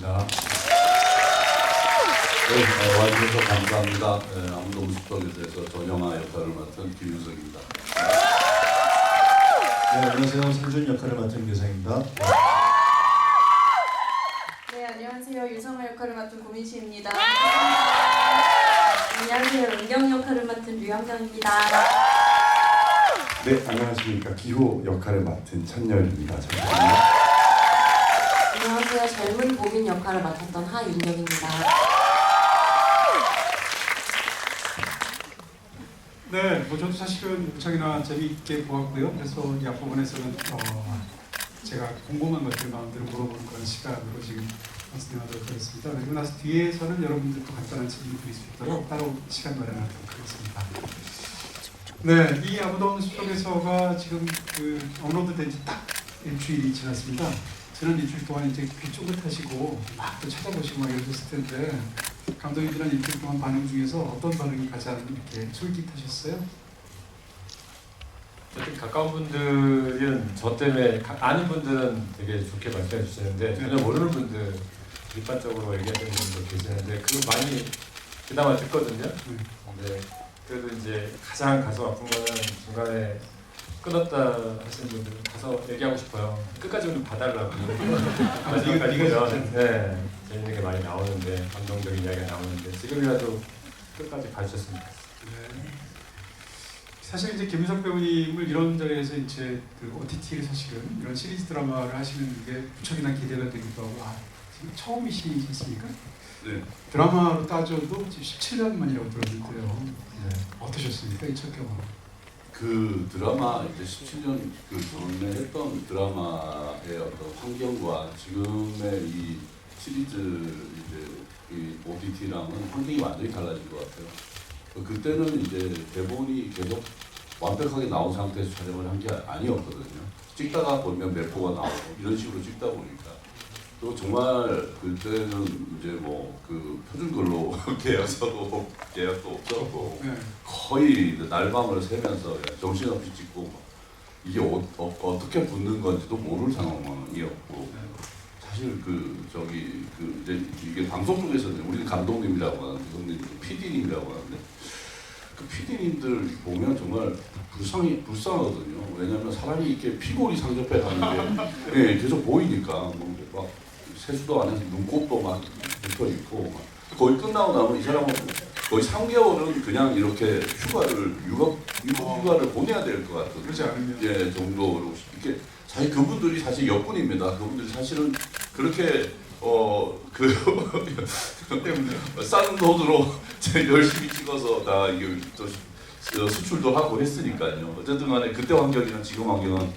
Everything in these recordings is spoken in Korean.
반갑습니다. 네, 와주셔서 감사합니다. 네, 아무도 숲속에서 전영아 역할을 맡은 김윤석입니다. 네, 안녕하세요. 상준 역할을 맡은 류상입니다. 네, 안녕하세요. 유성아 역할을 맡은 고민씨입니다. 안녕하세요. 은경 역할을 맡은 류영경입니다. 네, 안녕하십니까. 기호 역할을 맡은 찬열입니다. 안녕하세요. 젊은 보민 역할을 맡았던 하윤경입니다. 네, 뭐 저도 사실은 무척이나 재미있게 보았고요. 그래서 이 앞부분에서는 제가 궁금한 것들을 마음대로 물어보는 그런 시간으로 지금 진행하도록 하겠습니다. 그리고 나서 뒤에서는 여러분들도 간단한 질문 드릴 수 있도록 따로 시간 마련하도록 하겠습니다. 네, 이 아무도 숲속에서가 지금 그 업로드된 지 딱 일주일이 지났습니다. 지난 일주일 동안 이제 귀 쫑긋하시고 막 또 찾아보시고 막 이러셨을 텐데 감독님들은 일주일 동안 반응 중에서 어떤 반응이 가장 이렇게 솔깃하셨어요? 어쨌든 가까운 분들은 저 때문에 아는 분들은 되게 좋게 말씀해 주시는데 전혀 모르는 분들 일반적으로 얘기하시는 분도 계시는데 그거 많이 그나마 듣거든요. 네, 그래도 이제 가장 가슴 아픈 거는 중간에 끊었다 하시는 분들은 가서 얘기하고 싶어요. 끝까지 좀 봐달라고. 마지막까지 보면 네, 재밌는 게 많이 나오는데 감동적인 이야기가 나오는데 지금이라도 끝까지 봐주셨으면 좋겠어요. 네. 사실 이제 김윤석 배우님을 이런 자리에서 이제 그 OTT를 사실은 이런 시리즈 드라마를 하시는 게 무척이나 기대가 되기도 하고 지금 처음이시겠습니까? 네. 드라마로 따져도 17년 만이라고 들었는데요. 네. 어떠셨습니까? 이 첫 경험. 그 드라마 이제 17년 그 전에 했던 드라마의 어떤 환경과 지금의 이 시리즈 이제 이 OTT랑은 환경이 완전히 달라진 것 같아요. 그때는 이제 대본이 계속 완벽하게 나온 상태에서 촬영을 한 게 아니었거든요. 찍다가 보면 몇 포가 나오고 이런 식으로 찍다 보니까 또 정말 그때는 이제 뭐 그 표준글로 계약도 없었고 네. 거의 날밤을 새면서 정신없이 찍고 이게 어떻게 붙는 건지도 모를 상황이었고 사실 이제 이게 방송 중에서는 우리는 감독님이라고 하는데 형님 PD님이라고 하는데 그 PD님들 보면 정말 불쌍하거든요. 왜냐하면 사람이 이렇게 피골이 상접해 가는 게 예, 계속 보이니까 막 세수도 안 해서 눈곱도 막 붙어 있고 거의 끝나고 나면 이 사람은 거의 3개월은 그냥 이렇게 유급 휴가를 보내야 될 것 같은 그렇지 않으면 예 정도로 이렇게 사실 그분들이 사실 역군입니다. 그분들이 사실은 그렇게 때문에 싼 돈으로 열심히 찍어서 다 이게 또 수출도 하고 했으니까요. 어쨌든 간에 그때 환경이랑 지금 환경은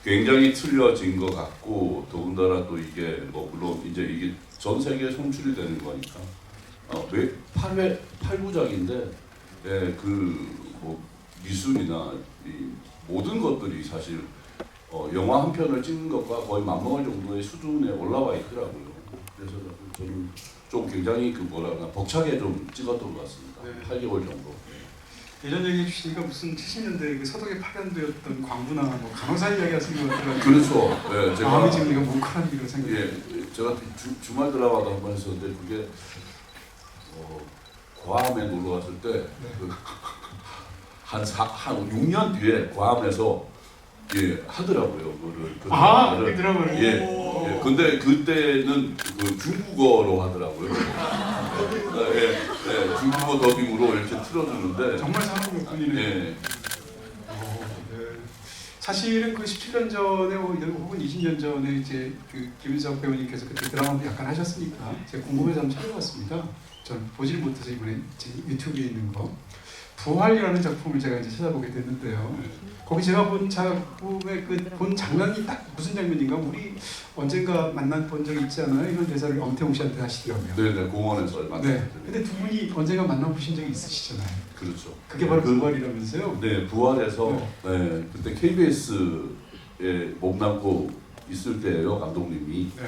굉장히 틀려진 것 같고 더군다나 또 이게 뭐 물론 이제 이게 전 세계에 송출이 되는 거니까 8부작인데 예, 뭐 미술이나 이 모든 것들이 사실 영화 한 편을 찍는 것과 거의 맞먹을 정도의 수준에 올라와 있더라고요. 그래서 저는 좀 굉장히 벅차게 좀 찍었던 것 같습니다. 네. 8개월 정도. 예전 얘기해 주시니까 무슨 70년대 그 서독에 파견되었던 광부나 뭐 간호사 이야기가 생각나더라고요. 그렇죠. 예, 제가 마음이 지금 내가 뭉클한 게 생각나요. 예, 제가 주말 드라마도 한 번 했었는데 그게 괌에 놀러 갔을 때 한 6년 뒤에 괌에서 예 하더라고요. 그 드라마를. 예. 근데 그때는 그 중국어로 하더라고요. 예, 중국어 더빙으로 이렇게 틀어주는데 정말 사람 분이네요. 예. 네. 사실은 그 17년 전에 혹은 20년 전에 이제 그 김윤석 배우님께서 그때 드라마도 약간 하셨으니까 제가 궁금해서 한번 찾아봤습니다. 전 보질 못해서 이번에 제 유튜브에 있는 거 부활이라는 작품을 제가 이제 찾아보게 됐는데요. 거기 제가 본 작품의 본 장면이 딱 무슨 장면인가 우리 언젠가 본 적이 있지 않아요? 이런 대사를 엄태웅 씨한테 하시더라고요. 네네 공원에서 만났을 네. 때. 근데 두 분이 언젠가 만나보신 적이 있으시잖아요. 그렇죠. 그게 바로 부활이라면서요? 네, 부활해서 네, 그때 KBS에 몸담고 있을 때예요, 감독님이. 네.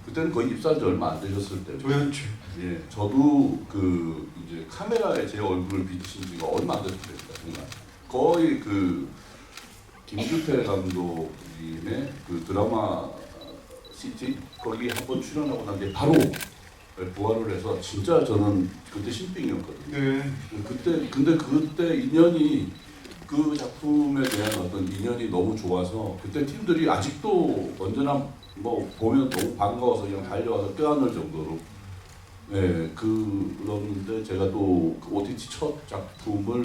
그때는 거의 입사한 지 얼마 안 되셨을 때. 조연출. 예, 저도 이제 카메라에 제 얼굴을 비추신 지가 얼마 안 됐을 때입니다. 정말. 거의 김규태 감독님의 그 드라마 거기 한번 출연하고 난 게 바로 부활을 해서 진짜 저는 그때 신빙이었거든요. 네. 근데 그때 인연이 그 작품에 대한 어떤 인연이 너무 좋아서 그때 팀들이 아직도 언제나 뭐 보면 너무 반가워서 그냥 달려와서 껴안을 정도로 그런데 제가 또 그 OTT 첫 작품을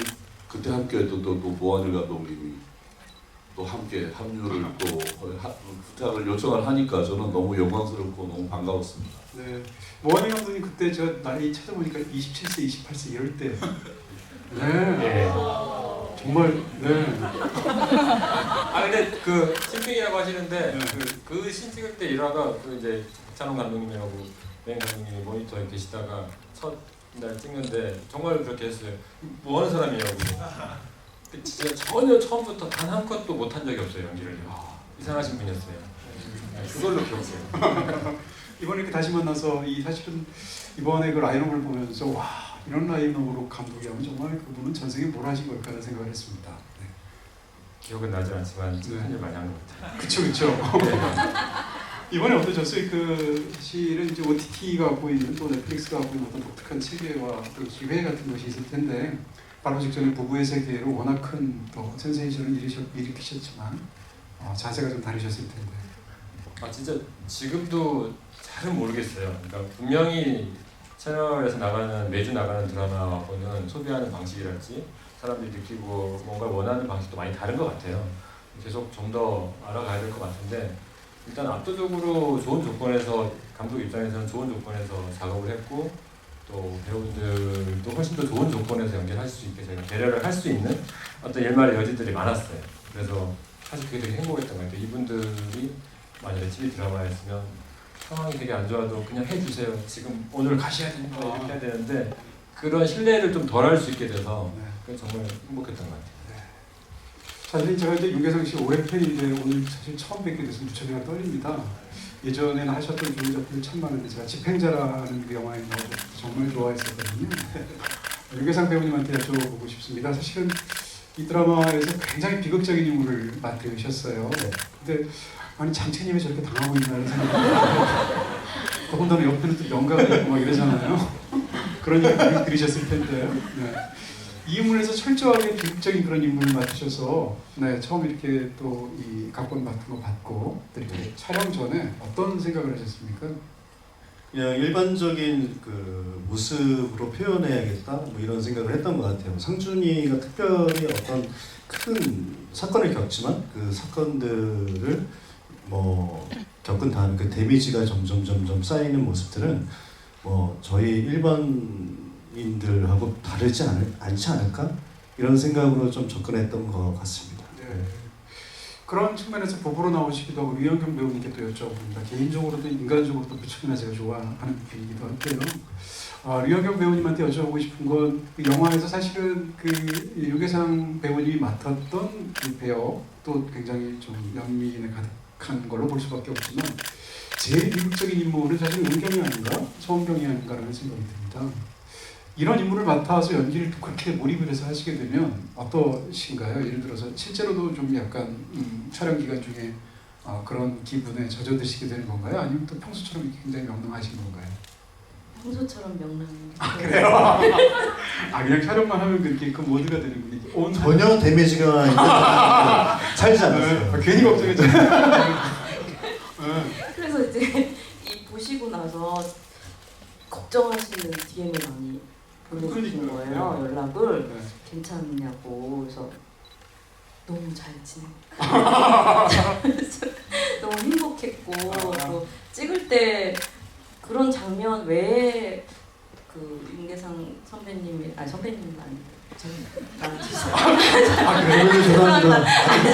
그때 함께했던 또 모한일 감독님이 또 함께 합류를 또 부탁을 요청을 하니까 저는 너무 영광스럽고 너무 반가웠습니다. 네. 모한일 감독님 그때 저 나이 찾아보니까 27세, 28세 이럴 때. 네. 예. 정말 네. 근데 그 신빙이라고 하시는데 네. 그 신찍을 때 일화가 그 이제 박찬호 감독님이라고 여행 감독님이 모니터에 계시다가 첫날 찍는데 정말 그렇게 했어요. 뭐 하는 사람이냐고. 진짜 전혀 처음부터 단 한 컷도 못한 적이 없어요, 연기를. 이상하신 분이었어요. 그걸로 기억해요. 이번에 이렇게 다시 만나서 사실은 이번에 그 라인업을 보면서 와 이런 라인업으로 감독이 하면 정말 그분은 전생에 뭘 하신 걸까 하는 생각을 했습니다. 네. 기억은 나지 않지만 네. 한 일 많이 한 것 같아요. 그쵸. 이번에 어떠셨어요? 그 실은 이제 OTT가 갖고 있는 또 넷플릭스가 갖고 있는 어떤 독특한 체계와 또 기회 같은 것이 있을 텐데 바로 직전에 부부의 세계로 워낙 큰 또 센세이션을 일으키셨지만 자세가 좀 다르셨을 텐데. 진짜 지금도 잘은 모르겠어요. 그러니까 분명히 채널에서 매주 나가는 드라마하고는 소비하는 방식이랄지 사람들이 느끼고 뭔가 원하는 방식도 많이 다른 것 같아요. 계속 좀 더 알아가야 될 것 같은데 일단 압도적으로 좋은 조건에서 감독 입장에서는 좋은 조건에서 작업을 했고 또 배우들도 훨씬 더 좋은 조건에서 연기를 할 수 있게 저희가 배려를 할 수 있는 어떤 일말의 여지들이 많았어요. 그래서 사실 그게 되게 행복했던 것 같아요. 이분들이 만약에 TV 드라마였으면 상황이 되게 안 좋아도 그냥 해주세요. 지금 오늘 가셔야 됩니다. 이렇게 해야 되는데 그런 신뢰를 좀 덜 할 수 있게 돼서 그게 정말 행복했던 것 같아요. 사실 제가 이제 윤계상 씨 오랜 팬인데 오늘 사실 처음 뵙게 돼서 무척이나 떨립니다. 예전에는 하셨던 좋은 작품들 참 많은데 제가 집행자라는 그 영화에 나와서 정말 좋아했었거든요. 윤계상 배우님한테 여쭤보고 싶습니다. 사실은 이 드라마에서 굉장히 비극적인 인물을 맡으셨어요. 근데 아니 장첸이 왜 저렇게 당하고 있나는 생각이 더군다나 옆에는 또 영가가 있고 막 이러잖아요. 그런 얘기 들으셨을 텐데요. 네. 이 인물에서 철저하게 비극적인 그런 인물을 맡으셔서 처음 이렇게 또 이 각본 같은 거 받고 이렇게 촬영 전에 어떤 생각을 하셨습니까? 그냥 일반적인 그 모습으로 표현해야겠다 뭐 이런 생각을 했던 것 같아요. 상준이가 특별히 어떤 큰 사건을 겪지만 그 사건들을 뭐 겪은 다음에 그 데미지가 점점 쌓이는 모습들은 뭐 저희 일반인들하고 다르지 않지 않을까 이런 생각으로 좀 접근했던 것 같습니다. 네. 그런 측면에서 보부로 나오시기도 하고 류현경 배우님께 또 여쭤봅니다. 개인적으로도 인간적으로도 무척이나 제가 좋아하는 분이기도 한데요. 류현경 배우님한테 여쭤보고 싶은 건 그 영화에서 사실은 그 유계상 배우님이 맡았던 그 배역 또 굉장히 좀 연민에 가득한 걸로 볼 수밖에 없지만 제일 비극적인 인물은 사실 은경이 아닌가? 서은경이 아닌가라는 생각이 듭니다. 이런 인물을 맡아서 연기를 또 그렇게 몰입을 해서 하시게 되면 어떠신가요? 예를 들어서 실제로도 좀 약간 촬영 기간 중에 그런 기분에 젖어드시게 되는 건가요? 아니면 또 평소처럼 이렇게 굉장히 명랑하신 건가요? 평소처럼 명랑. 그래요? 그냥 촬영만 하면 그렇게 그 모드가 되는군요. 전혀 데미지가 살지 않았어요. 괜히 걱정했잖아요. 그래서 이제 이 보시고 나서 걱정하시는 DM을 많이 보내주신 거예요. 연락을 괜찮냐고. 그래서 너무 잘 지내. 너무 행복했고 또 찍을 때 그런 장면 외에 그 윤계상 선배님이 선배님은 아닌데 그래요? 죄송합니다.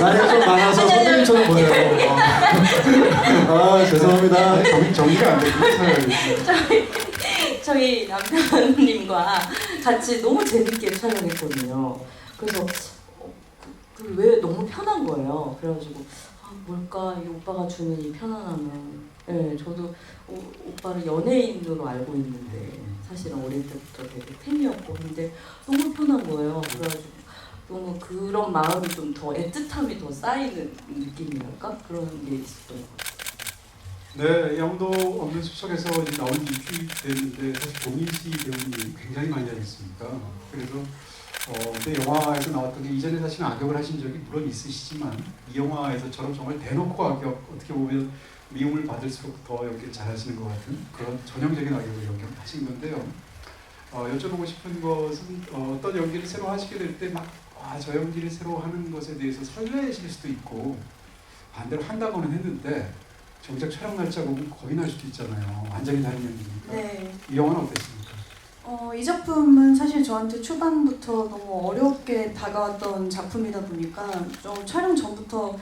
나이가 좀 많아서 선배님처럼 보여요. 죄송합니다. 정리가 안 되고 저희 남편님과 같이 너무 재밌게 촬영했거든요. 그래서 왜 너무 편한 거예요. 그래가지고 뭘까 이 오빠가 주는 이 편안함은. 네, 저도 오빠를 연예인으로 알고 있는데 사실은 어릴 때부터 되게 팬이었고 근데 너무 편한 거예요. 그래가지고 너무 그런 마음이 좀 더 애틋함이 더 쌓이는 느낌이랄까? 그런 게 있었던 것 같아요. 네, 영도 없는 숲속에서 이제 나온 지 일주일 됐는데 사실 고민시 배우님이 굉장히 많이 하셨습니다. 그래서 근데 영화에서 나왔던 게 이전에 사실 악역을 하신 적이 물론 있으시지만 이 영화에서처럼 정말 대놓고 악역, 어떻게 보면 미움을 받을수록 더 연기를 잘하시는 것 같은 그런 전형적인 악역을 연기하신 건데요. 여쭤보고 싶은 것은 어떤 연기를 새로 하시게 될 때 막 저 연기를 새로 하는 것에 대해서 설레실 수도 있고 반대로 한다고는 했는데 정작 촬영 날짜 보면 겁이 날 수도 있잖아요. 완전히 다른 연기니까. 네. 이 영화는 어땠습니까? 이 작품은 사실 저한테 초반부터 너무 어렵게 다가왔던 작품이다 보니까 좀 촬영 전부터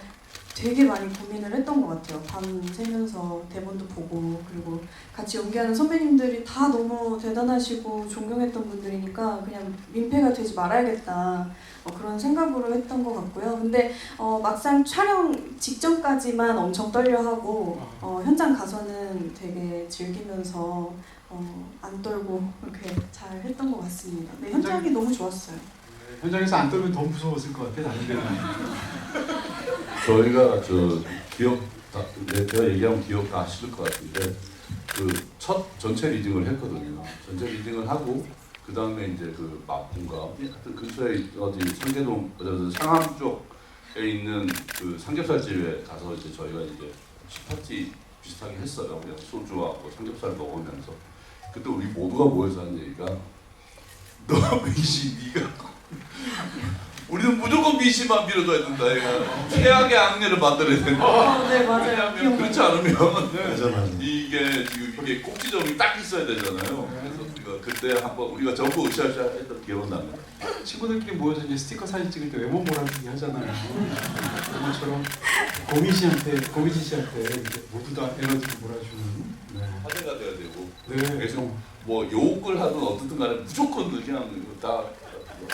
되게 많이 고민을 했던 것 같아요. 밤 새면서 대본도 보고 그리고 같이 연기하는 선배님들이 다 너무 대단하시고 존경했던 분들이니까 그냥 민폐가 되지 말아야겠다 그런 생각으로 했던 것 같고요. 근데 막상 촬영 직전까지만 엄청 떨려하고 현장 가서는 되게 즐기면서 안 떨고 이렇게 잘 했던 것 같습니다. 네, 현장이 너무 좋았어요. 현장에서 안 떨면 더 무서웠을 것 같아. 다른 데는. 저희가 제가 얘기하면 기억 다 하실 것 같은데 그 첫 전체 리딩을 했거든요. 전체 리딩을 하고 그 다음에 이제 그 마포인가 하여튼 근처에 어디 상계동 상암 쪽에 있는 그 삼겹살집에 가서 이제 저희가 이제 식파티 비슷하게 했어요. 그냥 소주하고 삼겹살 먹으면서 그때 우리 모두가 모여서 한 얘기가 너 민씨 네가 우리는 무조건 민씨만 밀어줘야 된다. 얘가 최악의 악녀를 만들어야 된다. 네, 맞아요. 왜냐하면 그렇지 않으면 맞아. 이게 지금 이게 꼭지점이 딱 있어야 되잖아요. 그래서 우리가 그때 한번 우리가 전부 으쌰으쌰 했던 기억은 납니다. 친구들끼리 모여서 이제 스티커 사진 찍을 때 외모 몰아주기 하잖아요. 그것처럼 고미진 씨한테 이제 모두 다 에너지를 몰아주는. 네. 화제가 돼야 되고 네. 그래서 뭐 욕을 하든 어떻든 간에 무조건 그냥 다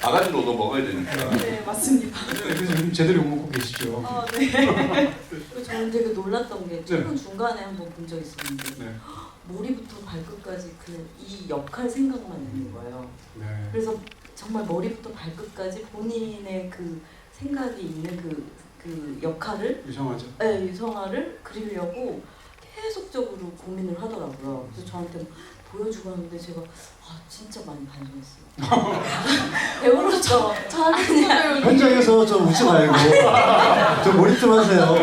바가지로 얻어 먹어야 되니까. 네, 맞습니다. 그래서 요즘 제대로 욕 먹고 계시죠. 네. 그리고 저는 되게 놀랐던 게 촬영 중간에 한번 본 적 있었는데 네. 머리부터 발끝까지 이 역할 생각만 있는 거예요. 네. 그래서 정말 머리부터 발끝까지 본인의 그 생각이 있는 그 역할을 유성하죠. 네, 유성화를 그리려고 계속적으로 고민을 하더라고요. 그래서 저한테 막 보여주고 하는데 제가 진짜 많이 반성했어요. 배우로서 저한테 현장에서 좀 웃지 말고 좀 몰입 좀 하세요.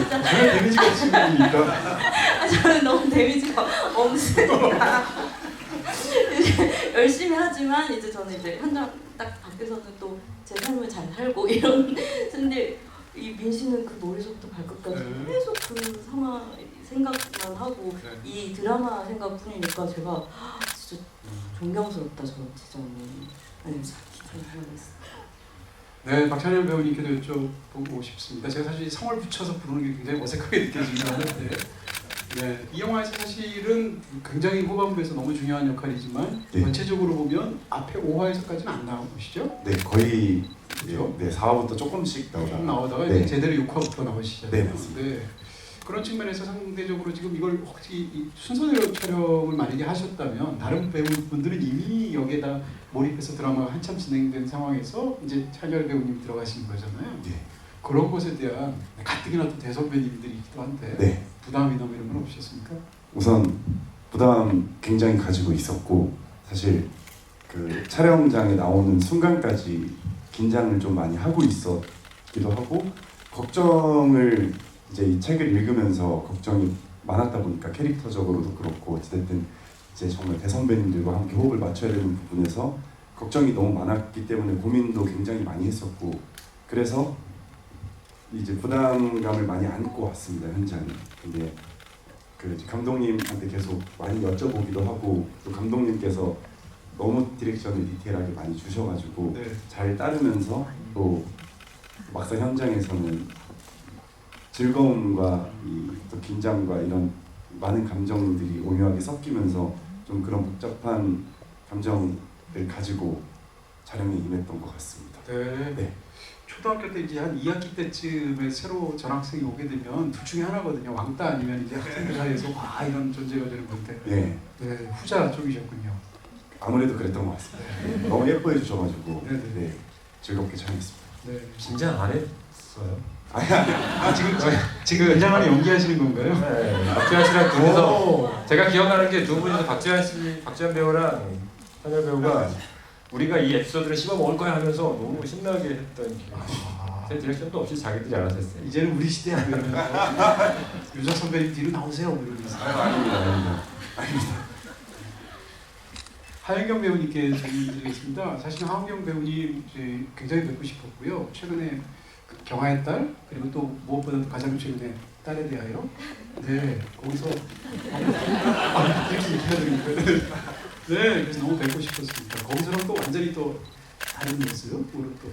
전혀 데미지가 없으신 분이니까. 저는 너무 데미지가 없으니까 이제 열심히 하지만 이제 저는 이제 현장 딱 밖에서는 또 제 삶을 잘 살고 이런 근데 이 민씨는 그 머리부터 발끝까지 네. 계속 그 상황 생각만 하고 네. 이 드라마 생각뿐이니까 제가 진짜 존경스럽다 저 진짜 네, 존경했어요. 네, 박찬현 배우님께도 여쭤보고 싶습니다. 제가 사실 성을 붙여서 부르는 게 굉장히 어색하게 느껴지긴 하는데 네, 이 영화에서 사실은 굉장히 후반부에서 너무 중요한 역할이지만 네. 전체적으로 보면 앞에 5화에서까지는 안 나오시죠? 네, 거의 그죠? 네, 4화부터 조금씩 좀 나오다가 네. 이제 제대로 6화부터 나오시잖아요. 네, 맞습니다. 그런 측면에서 상대적으로 지금 이걸 혹시 이 순서대로 촬영을 만약에 하셨다면 다른 배우분들은 이미 여기에다 몰입해서 드라마가 한참 진행된 상황에서 이제 찬열 배우님이 들어가신 거잖아요. 네. 그런 것에 대한 가뜩이나 또 대선배님들이기도 한데 네. 부담이나 뭐 이런 건 없으셨습니까? 우선 부담 굉장히 가지고 있었고 사실 그 촬영장에 나오는 순간까지 긴장을 좀 많이 하고 있었기도 하고 걱정을 이제 이 책을 읽으면서 걱정이 많았다 보니까 캐릭터적으로도 그렇고 어찌됐든 이제 정말 대선배님들과 함께 호흡을 맞춰야 되는 부분에서 걱정이 너무 많았기 때문에 고민도 굉장히 많이 했었고 그래서 이제 부담감을 많이 안고 왔습니다 현장에. 근데 그 감독님한테 계속 많이 여쭤보기도 하고 또 감독님께서 너무 디렉션을 디테일하게 많이 주셔가지고 네. 잘 따르면서 또 막상 현장에서는 즐거움과 또 긴장과 이런 많은 감정들이 오묘하게 섞이면서 좀 그런 복잡한 감정을 가지고 촬영에 임했던 것 같습니다. 네. 네. 초등학교 때 이제 한 2학기 때쯤에 새로 전학생이 오게 되면 둘 중에 하나거든요. 왕따 아니면 이제 학생들 사이에서 와 이런 존재가 되는 건데 네. 네, 후자 쪽이셨군요. 아무래도 그랬던 것 같습니다. 너무 예뻐해 주셔가지고 네. 네, 즐겁게 촬영했습니다. 네. 긴장 안 했어요? 지금 굉장히 연기하시는 건가요? 네, 박지현 씨랑 둘이서 오. 제가 기억나는 게 두 분이서 박지현 배우랑 찬열 배우가 우리가 이 에피소드를 씹어 먹을 거야 하면서 너무 신나게 했던 기억이 제 디렉션도 없이 자기들이 알아서 했어요. 이제는 우리 시대야 이러면서 유작 선배님 뒤로 나오세요 이러면서. 아닙니다. 하영경 배우님께 질문드리겠습니다. 사실 하영경 배우님 이제 굉장히 뵙고 싶었고요. 최근에 그 경아의 딸 그리고 또 무엇보다도 가장 최근에 딸에 대하여 네 거기서 이렇게 얘기하더라고요. 네 그래서 너무 뵙고 싶었습니다. 거기서랑 또 완전히 또 다른 모습으로 또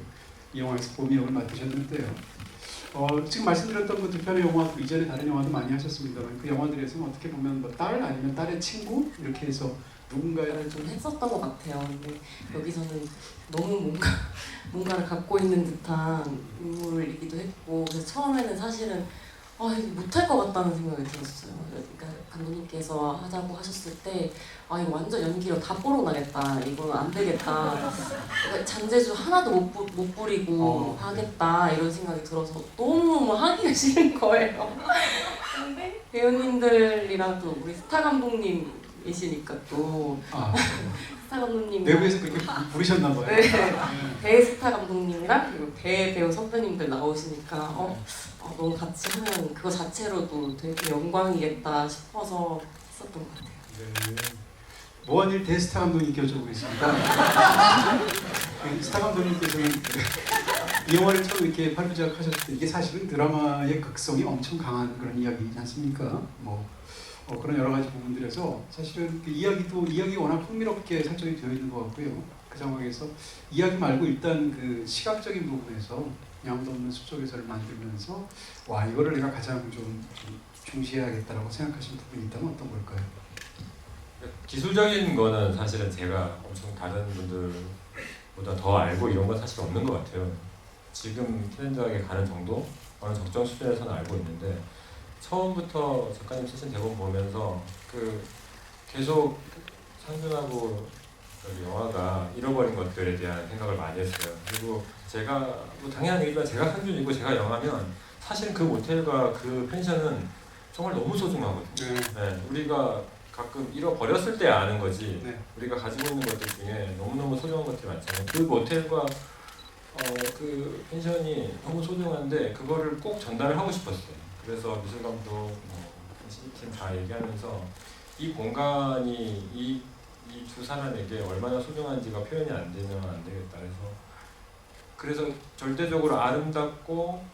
이 영화에서 봄이 역을 맡으셨는데요. 지금 말씀드렸던 그 두 편의 영화 그 이전에 다른 영화도 많이 하셨습니다만 그 영화들에서는 어떻게 보면 뭐 딸 아니면 딸의 친구 이렇게 해서 누군가를 좀 했었던 것 같아요. 근데 여기서는 너무 뭔가를 갖고 있는 듯한 인물이기도 했고 그래서 처음에는 사실은 이거 못할 것 같다는 생각이 들었어요. 그러니까 감독님께서 하자고 하셨을 때 이거 완전 연기력 다 뽀록나겠다. 이거는 안 되겠다. 그러니까 잔재주 하나도 못 부리고 하겠다 이런 생각이 들어서 너무너무 하기가 싫은 거예요. 근데 배우님들이랑 또 우리 스타 감독님이시니까 또 스타 감독님 내부에서 그렇게 부르셨나 봐요. 네. 대스타 감독님이랑 그리고 대배우 선배님들 나오시니까 너무 같이 하면 그거 자체로도 되게 영광이겠다 싶어서 했었던 것 같아요. 네. 모한일 대스타 감독님께 여쭤보겠습니다. 스타 감독님께서는 이 영화를 처음 이렇게 발표작 하셨을 때 이게 사실은 드라마의 극성이 엄청 강한 그런 이야기이지 않습니까? 그런 여러 가지 부분들에서 사실은 그 이야기가 워낙 흥미롭게 설정이 되어 있는 것 같고요. 그 상황에서 이야기 말고 일단 그 시각적인 부분에서 양도 없는 숲속에서를 만들면서 이거를 내가 가장 좀 중시해야겠다라고 생각하시는 부분이 있다면 어떤 걸까요? 기술적인 거는 사실은 제가 엄청 다른 분들보다 더 알고 이런 건 사실 없는 것 같아요. 지금 트렌드하게 가는 정도? 어느 적정 수준에서는 알고 있는데 처음부터 작가님 쓰신 대본 보면서 계속 상준하고 영화가 잃어버린 것들에 대한 생각을 많이 했어요. 그리고 제가 당연한 얘기지만 제가 상준이고 제가 영화면 사실 그 모텔과 그 펜션은 정말 너무 소중하거든요. 네, 우리가 가끔 잃어버렸을 때 아는 거지. 네. 우리가 가지고 있는 것들 중에 너무너무 소중한 것들이 많잖아요. 그 모텔과 그 펜션이 너무 소중한데 그거를 꼭 전달을 하고 싶었어요. 그래서 미술감독, CG팀 다 얘기하면서 이 공간이 이 두 사람에게 얼마나 소중한지가 표현이 안 되면 안 되겠다 그래서 절대적으로 아름답고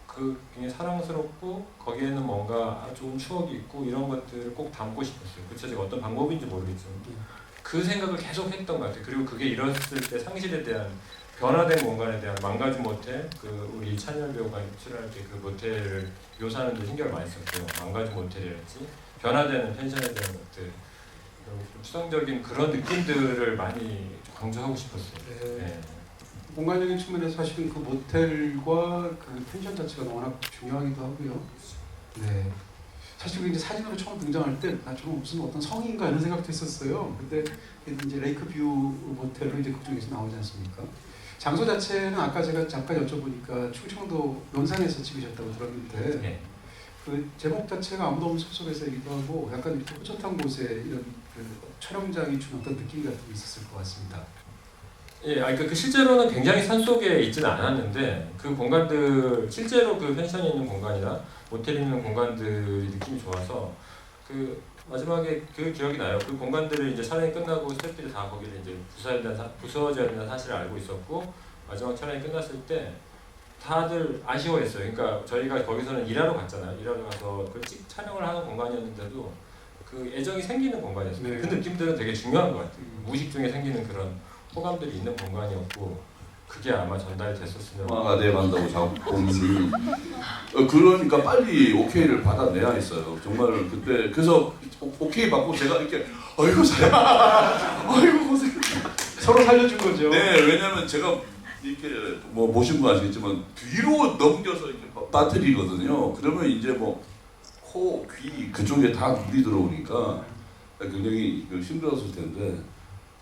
굉장히 사랑스럽고 거기에는 뭔가 좋은 추억이 있고 이런 것들을 꼭 담고 싶었어요. 구체적으로 어떤 방법인지 모르겠지만 그 생각을 계속 했던 것 같아요. 그리고 그게 이뤘을 때 상실에 대한 변화된 공간에 대한 망가진 모텔, 우리 찬열 배우가 출연할 때 그 모텔을 묘사하는 데 신경을 많이 썼고요. 망가진 모텔이랄지 변화되는 펜션에 대한 것들 추상적인 그런 느낌들을 많이 강조하고 싶었어요. 네. 공간적인 측면에서 사실은 그 모텔과 그 펜션 자체가 워낙 중요하기도 하고요. 네. 사실 이제 사진으로 처음 등장할 때 저는 무슨 어떤 성인가 이런 생각도 했었어요. 근데 이제 레이크뷰 모텔로 이제 그쪽에서 나오지 않습니까? 장소 자체는 아까 제가 잠깐 여쭤보니까 충청도 논산에서 찍으셨다고 들었는데 네. 그 제목 자체가 아무도 없는 숲속에서이기도 하고 약간 이렇게 호젓한 곳에 이런 그 촬영장이 준 어떤 느낌 같은 게 있었을 것 같습니다. 예, 실제로는 굉장히 산속에 있지는 않았는데 그 공간들 실제로 그 펜션이 있는 공간이나 모텔이 있는 공간들이 느낌이 좋아서 마지막에 그 기억이 나요. 그 공간들을 이제 촬영이 끝나고 스태프들이 다 거기를 이제 부서져야 된다는 사실을 알고 있었고 마지막 촬영이 끝났을 때 다들 아쉬워했어요. 그러니까 저희가 거기서는 일하러 갔잖아요. 일하러 가서 그걸 촬영을 하는 공간이었는데도 그 애정이 생기는 공간이었어요. 네. 그 느낌들은 되게 중요한 것 같아요. 무의식 중에 생기는 그런 호감들이 있는 공간이었고 그게 아마 전달이 됐었으면 영화가 돼간다고 자꾸 고민이 그러니까 빨리 오케이를 받아내야 했어요. 정말 그때 그래서 오케이 받고 제가 이렇게 아이고 사람 아이고 고생 서로 살려준 거죠. 네, 왜냐면 제가 이렇게 보신 분 아시겠지만 뒤로 넘겨서 이렇게 빠뜨리거든요. 그러면 이제 코, 귀 그쪽에 다 물이 들어오니까 굉장히 힘들었을 텐데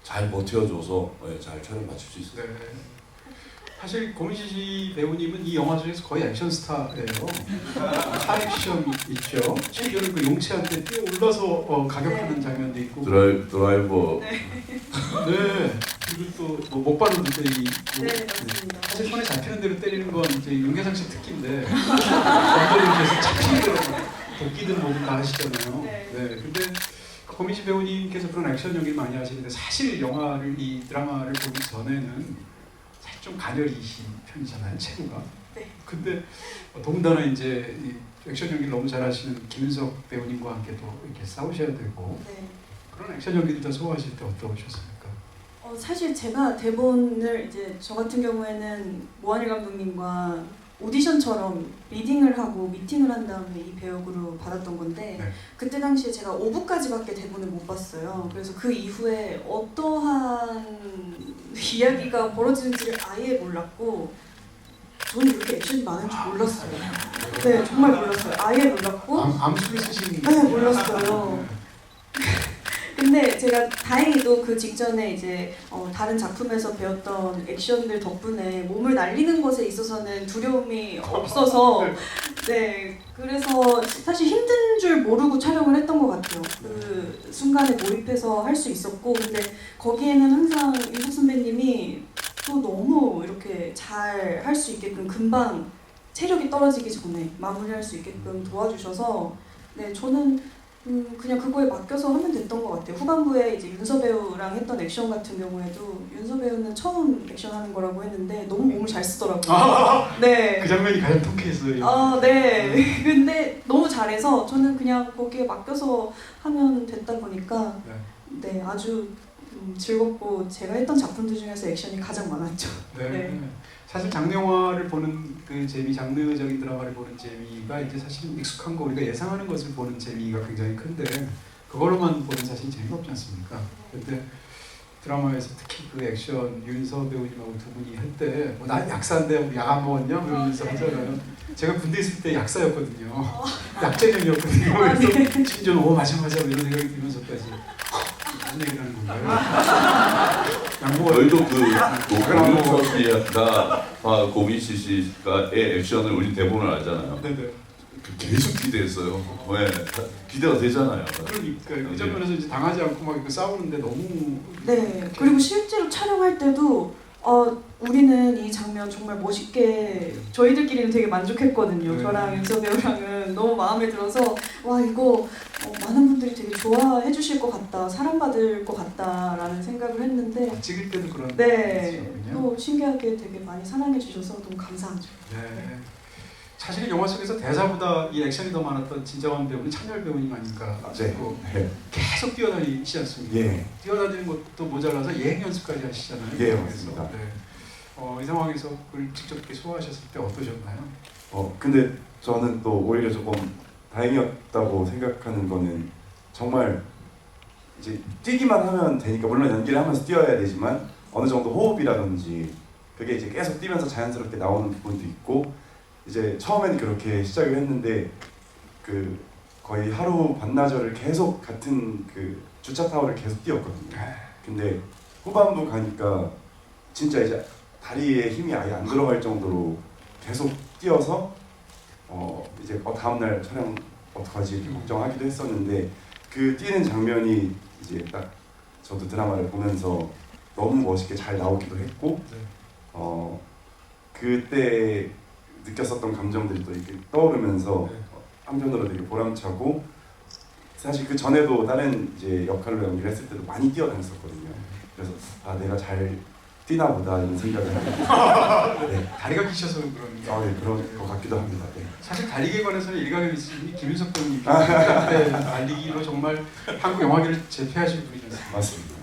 잘 버텨줘서 잘 촬영 마칠 수 있어요. 네. 사실 고민시 배우님은 이 영화 중에서 거의 액션 스타예요. 카액션 있죠. 심지어는 그 용체한테 뛰어올라서 가격하는 장면도 있고. 드라이버 네. 그리고 또뭐 목발로 때리고. 네, 맞습니다. 사실 손에 잡히는 대로 때리는 건 이제 윤계상 씨 특기인데 언더리에서 잡히는 대로 도끼든 뭐든 다 하시잖아요. 네. 근데 고민시 배우님께서 그런 액션 연기를 많이 하시는데 사실 이 드라마를 보기 전에는 사실 좀 가녀리신 편이잖아요, 체구가. 네. 근데 더군다나 이제 이 액션 연기를 너무 잘하시는 김윤석 배우님과 함께 또 이렇게 싸우셔야 되고 네. 그런 액션 연기들 다 소화하실 때 어떠셨습니까? 사실 제가 대본을 이제 저 같은 경우에는 모한일 감독님과 오디션처럼 리딩을 하고 미팅을 한 다음에 이 배역으로 받았던 건데 네. 그때 당시에 제가 5부까지밖에 대본을 못 봤어요. 그래서 그 이후에 어떠한 이야기가 벌어지는지를 아예 몰랐고 저는 이렇게 액션이 많은 줄 몰랐어요. 네, 정말 몰랐어요. 아예 몰랐고 암수 있으신. 네, 몰랐어요. 근데 제가 다행히도 그 직전에 이제 다른 작품에서 배웠던 액션들 덕분에 몸을 날리는 것에 있어서는 두려움이 없어서 네 그래서 사실 힘든 줄 모르고 촬영을 했던 것 같아요. 그 순간에 몰입해서 할 수 있었고 근데 거기에는 항상 윤석 선배님이 또 너무 이렇게 잘 할 수 있게끔 금방 체력이 떨어지기 전에 마무리할 수 있게끔 도와주셔서 네 저는 그냥 그거에 맡겨서 하면 됐던 것 같아요. 후반부에 이제 윤서 배우랑 했던 액션 같은 경우에도 윤서 배우는 처음 액션 하는 거라고 했는데 너무 몸을 잘 쓰더라고요. 네. 그 장면이 가장 통쾌했어요. 네. 근데 너무 잘해서 저는 그냥 거기에 맡겨서 하면 됐다 보니까 네 아주 즐겁고 제가 했던 작품들 중에서 액션이 가장 많았죠. 네. 사실 장르 영화를 보는 그 재미, 장르적인 드라마를 보는 재미가 이제 사실 익숙한 거 우리가 예상하는 것을 보는 재미가 굉장히 큰데 그걸로만 보는 사실 재미가 없지 않습니까? 근데 드라마에서 특히 그 액션 윤서 배우님하고 두 분이 할 때 뭐 난 약사인데 약 안 먹었냐 그러면서 하잖아요. 제가 군대 있을 때 약사였거든요. 약제전이었거든요. 그래서 심지어 맞아 이런 생각이 들면서까지 무슨 얘기를 하는 건가요? 저희도 고민서 씨가 고민시 씨가의 액션을 우리 대본을 알잖아요. 네네. 계속 기대했어요. 왜 기대가 되잖아요. 그러니까 그 장면에서 이제 당하지 않고 막 이렇게 싸우는데 너무 네. 그리고 실제로 촬영할 때도 우리는 이 장면 정말 멋있게 저희들끼리는 되게 만족했거든요. 네. 저랑 윤서 배우랑은 너무 마음에 들어서 와 이거 많은 분들이 되게 좋아해 주실 것 같다, 사랑받을 것 같다라는 생각을 했는데 찍을 때도 그런 네. 거군요. 또 신기하게 되게 많이 사랑해 주셔서 너무 감사하죠. 네. 사실은 영화 속에서 대사보다 이 액션이 더 많았던 진정한 배우는 찬열 배우님 아닌가 싶고 계속 뛰어다니지 않습니까? 예. 뛰어다니는 것도 모자라서 예행 연습까지 하시잖아요. 예, 그래서. 맞습니다. 이 상황에서 그걸 직접 이렇게 소화하셨을 때 어떠셨나요? 근데 저는 또 오히려 조금 다행이었다고 생각하는 거는 정말 이제 뛰기만 하면 되니까 물론 연기를 하면서 뛰어야 되지만 어느 정도 호흡이라든지 그게 이제 계속 뛰면서 자연스럽게 나오는 부분도 있고 이제 처음에는 그렇게 시작을 했는데 그 거의 하루 반나절을 계속 같은 그 주차 타워를 계속 뛰었거든요. 근데 후반부 가니까 진짜 이제 다리에 힘이 아예 안 들어갈 정도로 계속 뛰어서 이제 다음날 촬영 어떡하지 이렇게 걱정하기도 했었는데 그 뛰는 장면이 이제 딱 저도 드라마를 보면서 너무 멋있게 잘 나오기도 했고 그때 느꼈었던 감정들이 또 이렇게 떠오르면서 한편으로 되게 보람차고 사실 그 전에도 다른 이제 역할로 연기를 했을 때도 많이 뛰어다녔었거든요. 그래서 내가 잘 뛰나 보다 이런 생각을 하고 네. 다리가 기셔서 그런 네, 그런 것 같기도 합니다. 네. 사실 달리기에 관해서는 일가견 있으니 김윤석 배우님이 달리기로 정말 한국 영화계를 제패하신 분이잖아요. 맞습니다.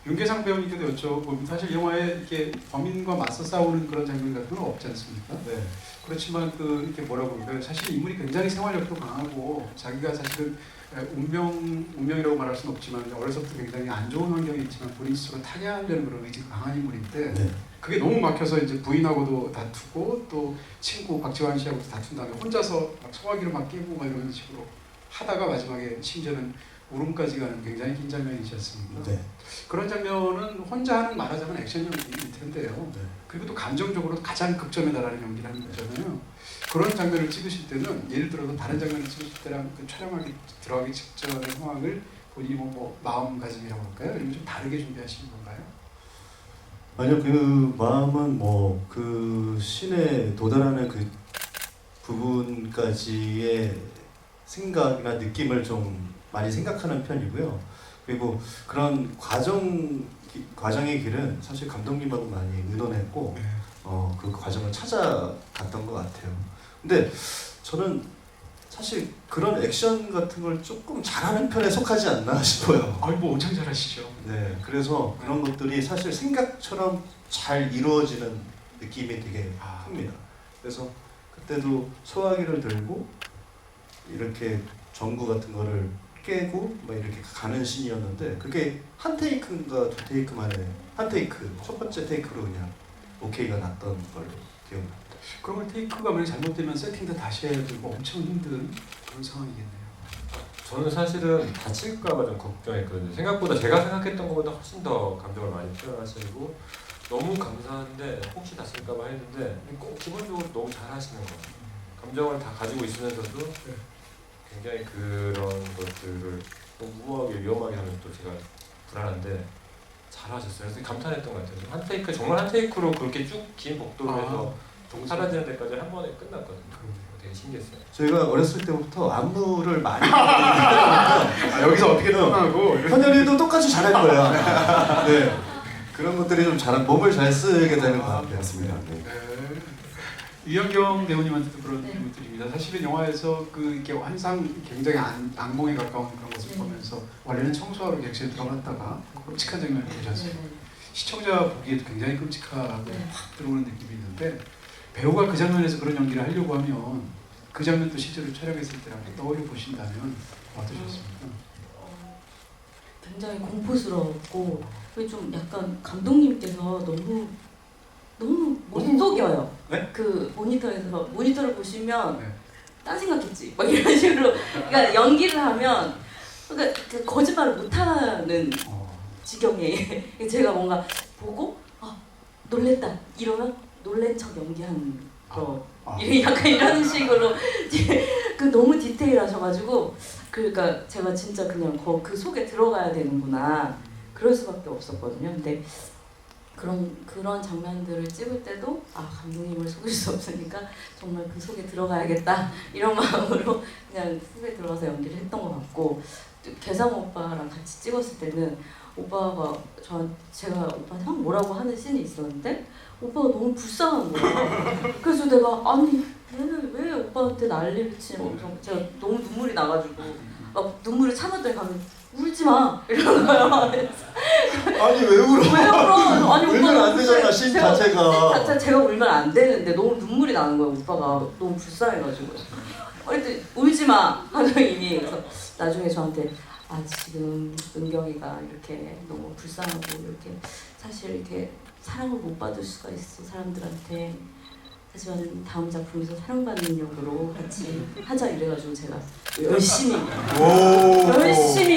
윤계상 배우님께도 여쭤보면 사실 영화에 이렇게 범인과 맞서 싸우는 그런 장면 같은 건 없지 않습니까? 네. 그렇지만 이렇게 뭐라고 그럴까요? 사실 인물이 굉장히 생활력도 강하고 자기가 사실은 운명이라고 말할 수는 없지만 어려서부터 굉장히 안 좋은 환경에 있지만 본인 스스로 타개하려는 그런 의지가 강한 인물인데 네. 그게 너무 막혀서 이제 부인하고도 다투고 또 친구 박지환 씨하고도 다툰 다음에 혼자서 막 소화기를 막 깨고 막 이런 식으로 하다가 마지막에 심지어는 울음까지 가는 굉장히 긴 장면이지 않습니까? 네. 그런 장면은 혼자 하는 말하자면 액션 연기일 텐데요. 네. 그리고 또 감정적으로 가장 극점에 달하는 연기를 하는 거잖아요. 그런 장면을 찍으실 때는 예를 들어서 다른 장면을 찍으실 때랑 그 촬영하기 들어가기 직전의 상황을 본인이 뭐 마음가짐이라고 할까요? 이런 좀 다르게 준비하시는 건가요? 아니요, 그 마음은 뭐 그 신에 도달하는 그 부분까지의 생각이나 느낌을 좀 많이 생각하는 편이고요. 그리고 그런 과정의 길은 사실 감독님하고 많이 의논했고 그 과정을 찾아갔던 것 같아요. 근데 저는 사실 그런 액션 같은 걸 조금 잘하는 편에 속하지 않나 싶어요. 아이 뭐 엄청 잘하시죠. 네, 그래서 그런 것들이 사실 생각처럼 잘 이루어지는 느낌이 되게 큽니다. 그래서 그때도 소화기를 들고 이렇게 전구 같은 거를 깨고 막 이렇게 가는 신이었는데 그게 한 테이크인가 두 테이크 만에 한 테이크 첫 번째 테이크로 그냥 오케이가 났던 걸로 기억납니다. 그러면 테이크가 만약 잘못되면 세팅도 다시 해야 되고 엄청 힘든 그런 상황이겠네요. 저는 사실은 다칠까봐 좀 걱정했거든요. 생각보다 제가 생각했던 것보다 훨씬 더 감정을 많이 표현하시고 너무 감사한데 혹시 다칠까봐 했는데 꼭 기본적으로 너무 잘하시는 것 같아요. 감정을 다 가지고 있으면서도 굉장히 그런 것들을 또 무모하게 위험하게 하면 또 제가 불안한데 잘하셨어요. 그래서 감탄했던 것 같아요. 한 테이크 정말 한 테이크로 그렇게 쭉 긴 복도를 해서 사라지는 데까지 한 번에 끝났거든요. 되게 신기했어요. 저희가 어렸을 때부터 안무를 많이 하다 여기서 어떻게 떠나고 현열이도 똑같이 잘할 거야. 네. 그런 것들이 좀 몸을 잘 쓰게 되는 것 같습니다. 네. 유현경 배우님한테도 그런 네. 질문드립니다. 사실은 영화에서 그 이렇게 환상 굉장히 악몽에 가까운 그런 모습 네. 보면서 원래는 청소하러 객실에 들어갔다가 끔찍한 장면을 보셨어요. 네. 시청자 보기에도 굉장히 끔찍하고 네. 확 들어오는 느낌이 있는데 배우가 그 장면에서 그런 연기를 하려고 하면 그 장면도 실제로 촬영했을 때랑 떠올려 보신다면 어떠셨습니까? 굉장히 공포스러웠고 그리고 좀 약간 감독님께서 너무 못 속여요. 네? 그 모니터를 보시면 네. 딴 생각했지 막 이런 식으로 그러니까 연기를 하면 그러니까 그 거짓말을 못하는 지경에 제가 뭔가 보고 놀랬다 이러면 놀란 척 연기하는 거 약간 이런 식으로 그 너무 디테일하셔가지고 그러니까 제가 진짜 그냥 그 속에 들어가야 되는구나 그럴 수밖에 없었거든요. 근데 그런 장면들을 찍을 때도 감독님을 속일 수 없으니까 정말 그 속에 들어가야겠다 이런 마음으로 그냥 속에 들어가서 연기를 했던 것 같고 개상 오빠랑 같이 찍었을 때는 오빠가 제가 오빠한테 막 뭐라고 하는 씬이 있었는데 오빠가 너무 불쌍한 거야. 그래서 내가 아니 얘는 왜 오빠한테 난리를 치냐고 제가 너무 눈물이 나가지고 막 눈물을 참았더니 가면 울지 마 이러는 거예요. 아니 왜 울어? 왜 울어? 아니 울면 안 되잖아 씬 자체가. 제가 울면 안 되는데 너무 눈물이 나는 거예요. 오빠가 너무 불쌍해가지고. 그랬더니 울지 마 감독님이. 그래서 나중에 저한테 지금 은경이가 이렇게 너무 불쌍하고 이렇게 사실 이렇게 사랑을 못 받을 수가 있어 사람들한테. 하지만 다음 작품에서 사랑받는 역으로 같이 하자 이래가지고 제가 열심히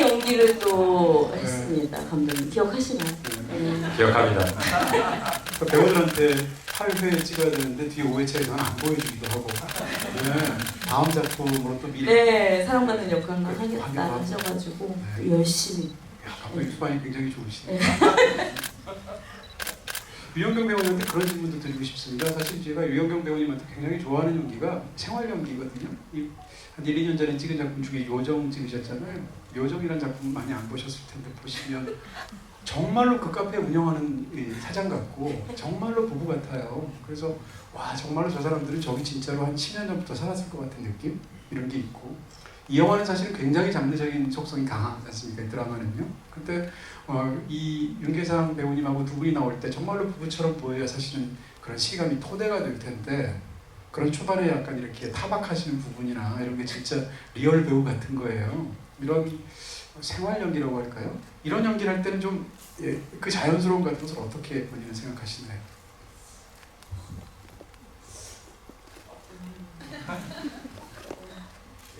연기를 또 했습니다. 감독님 기억하시나요? 기억합니다. 배우들한테 8회 찍어야 되는데 뒤에 5회차에서는 안 보여주기도 하고 다음 작품으로 또 미리 네 사랑받는 역할만 하겠다 하셔가지고 네. 열심히 감독님 수반이 굉장히 좋으시네요. 유현경 배우님한테 그런 질문도 드리고 싶습니다. 사실 제가 유현경 배우님한테 굉장히 좋아하는 연기가 생활 연기거든요. 한 1, 2년 전에 찍은 작품 중에 요정 찍으셨잖아요. 요정이라는 작품 많이 안 보셨을 텐데 보시면 정말로 그 카페 운영하는 사장 같고 정말로 부부 같아요. 그래서 와 정말로 저 사람들은 저기 진짜로 한 10년 전부터 살았을 것 같은 느낌? 이런 게 있고 이 영화는 사실 굉장히 장르적인 속성이 강하지 않습니까? 이 드라마는요. 근데 이 윤계상 배우님하고 두 분이 나올 때 정말로 부부처럼 보여야 사실은 그런 시감이 토대가 될 텐데 그런 초반에 약간 이렇게 타박하시는 부분이나 이런 게 진짜 리얼 배우 같은 거예요. 이런 생활 연기라고 할까요? 이런 연기를 할 때는 좀 그 자연스러운 같은 것을 어떻게 본인은 생각하시나요?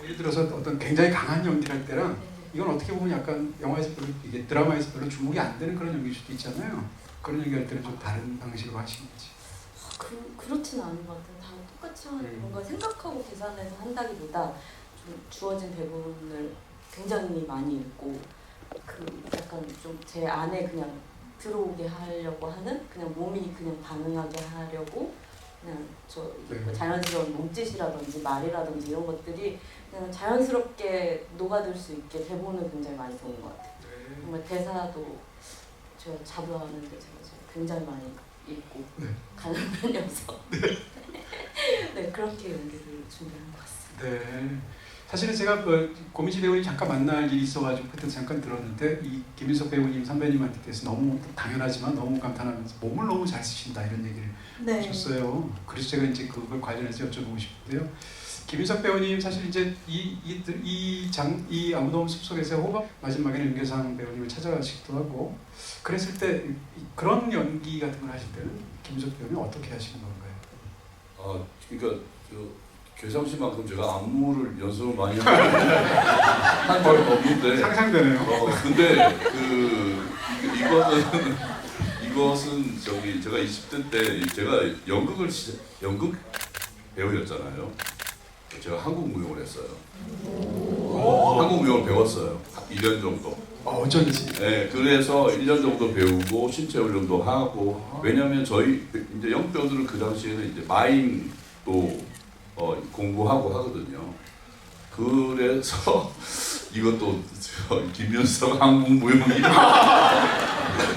예를 들어서 어떤 굉장히 강한 연기를 할 때랑 이건 어떻게 보면 약간 영화에서 별로 이게 드라마에서 별로 주목이 안 되는 그런 연기일 수도 있잖아요. 그런 연기할 때는 좀 다른 방식으로 하시는지. 그렇지는 않은 것 같아요. 다 똑같이 하는 뭔가 생각하고 계산해서 한다기보다 좀 주어진 대본을 굉장히 많이 읽고 그 약간 좀 제 안에 그냥 들어오게 하려고 하는 그냥 몸이 그냥 반응하게 하려고 그냥 저 네. 자연스러운 몸짓이라든지 말이라든지 이런 것들이 그냥 자연스럽게 녹아들 수 있게 대본을 굉장히 많이 보는 것 같아요. 정말 대사도 제가 자부하는데 제가 굉장히 많이 읽고 네. 가는 편이어서 네 그렇게 연기를 준비한 것 같습니다. 네. 사실은 제가 고민지 배우님 잠깐 만날 일이 있어가지고 그때 잠깐 들었는데 이 김윤석 배우님 선배님한테서 너무 당연하지만 너무 감탄하면서 몸을 너무 잘 쓰신다 이런 얘기를 네. 하셨어요. 그래서 제가 이제 그걸 관련해서 여쭤보고 싶은데요. 김윤석 배우님 사실 이제 이 아무도 없는 숲속에서 호박 마지막에는 윤계상 배우님을 찾아가시기도 하고 그랬을 때 그런 연기 같은 걸 하실 때는 김윤석 배우님 어떻게 하시는 건가요? 그러니까 괴상 씨만큼 제가 안무를 연습을 많이 한 적은 없는데. 상상되네요. 근데 이것은 제가 20대 때 제가 연극 배우였잖아요. 제가 한국 무용을 했어요. 한국 무용을 배웠어요. 1년 정도. 어쩐지. 네, 그래서 1년 정도 배우고 신체 훈련도 하고 왜냐하면 저희 이제 연극 배우들은 그 당시에는 이제 마임도 공부하고 하거든요. 그래서 이것도 김윤석 한국 무용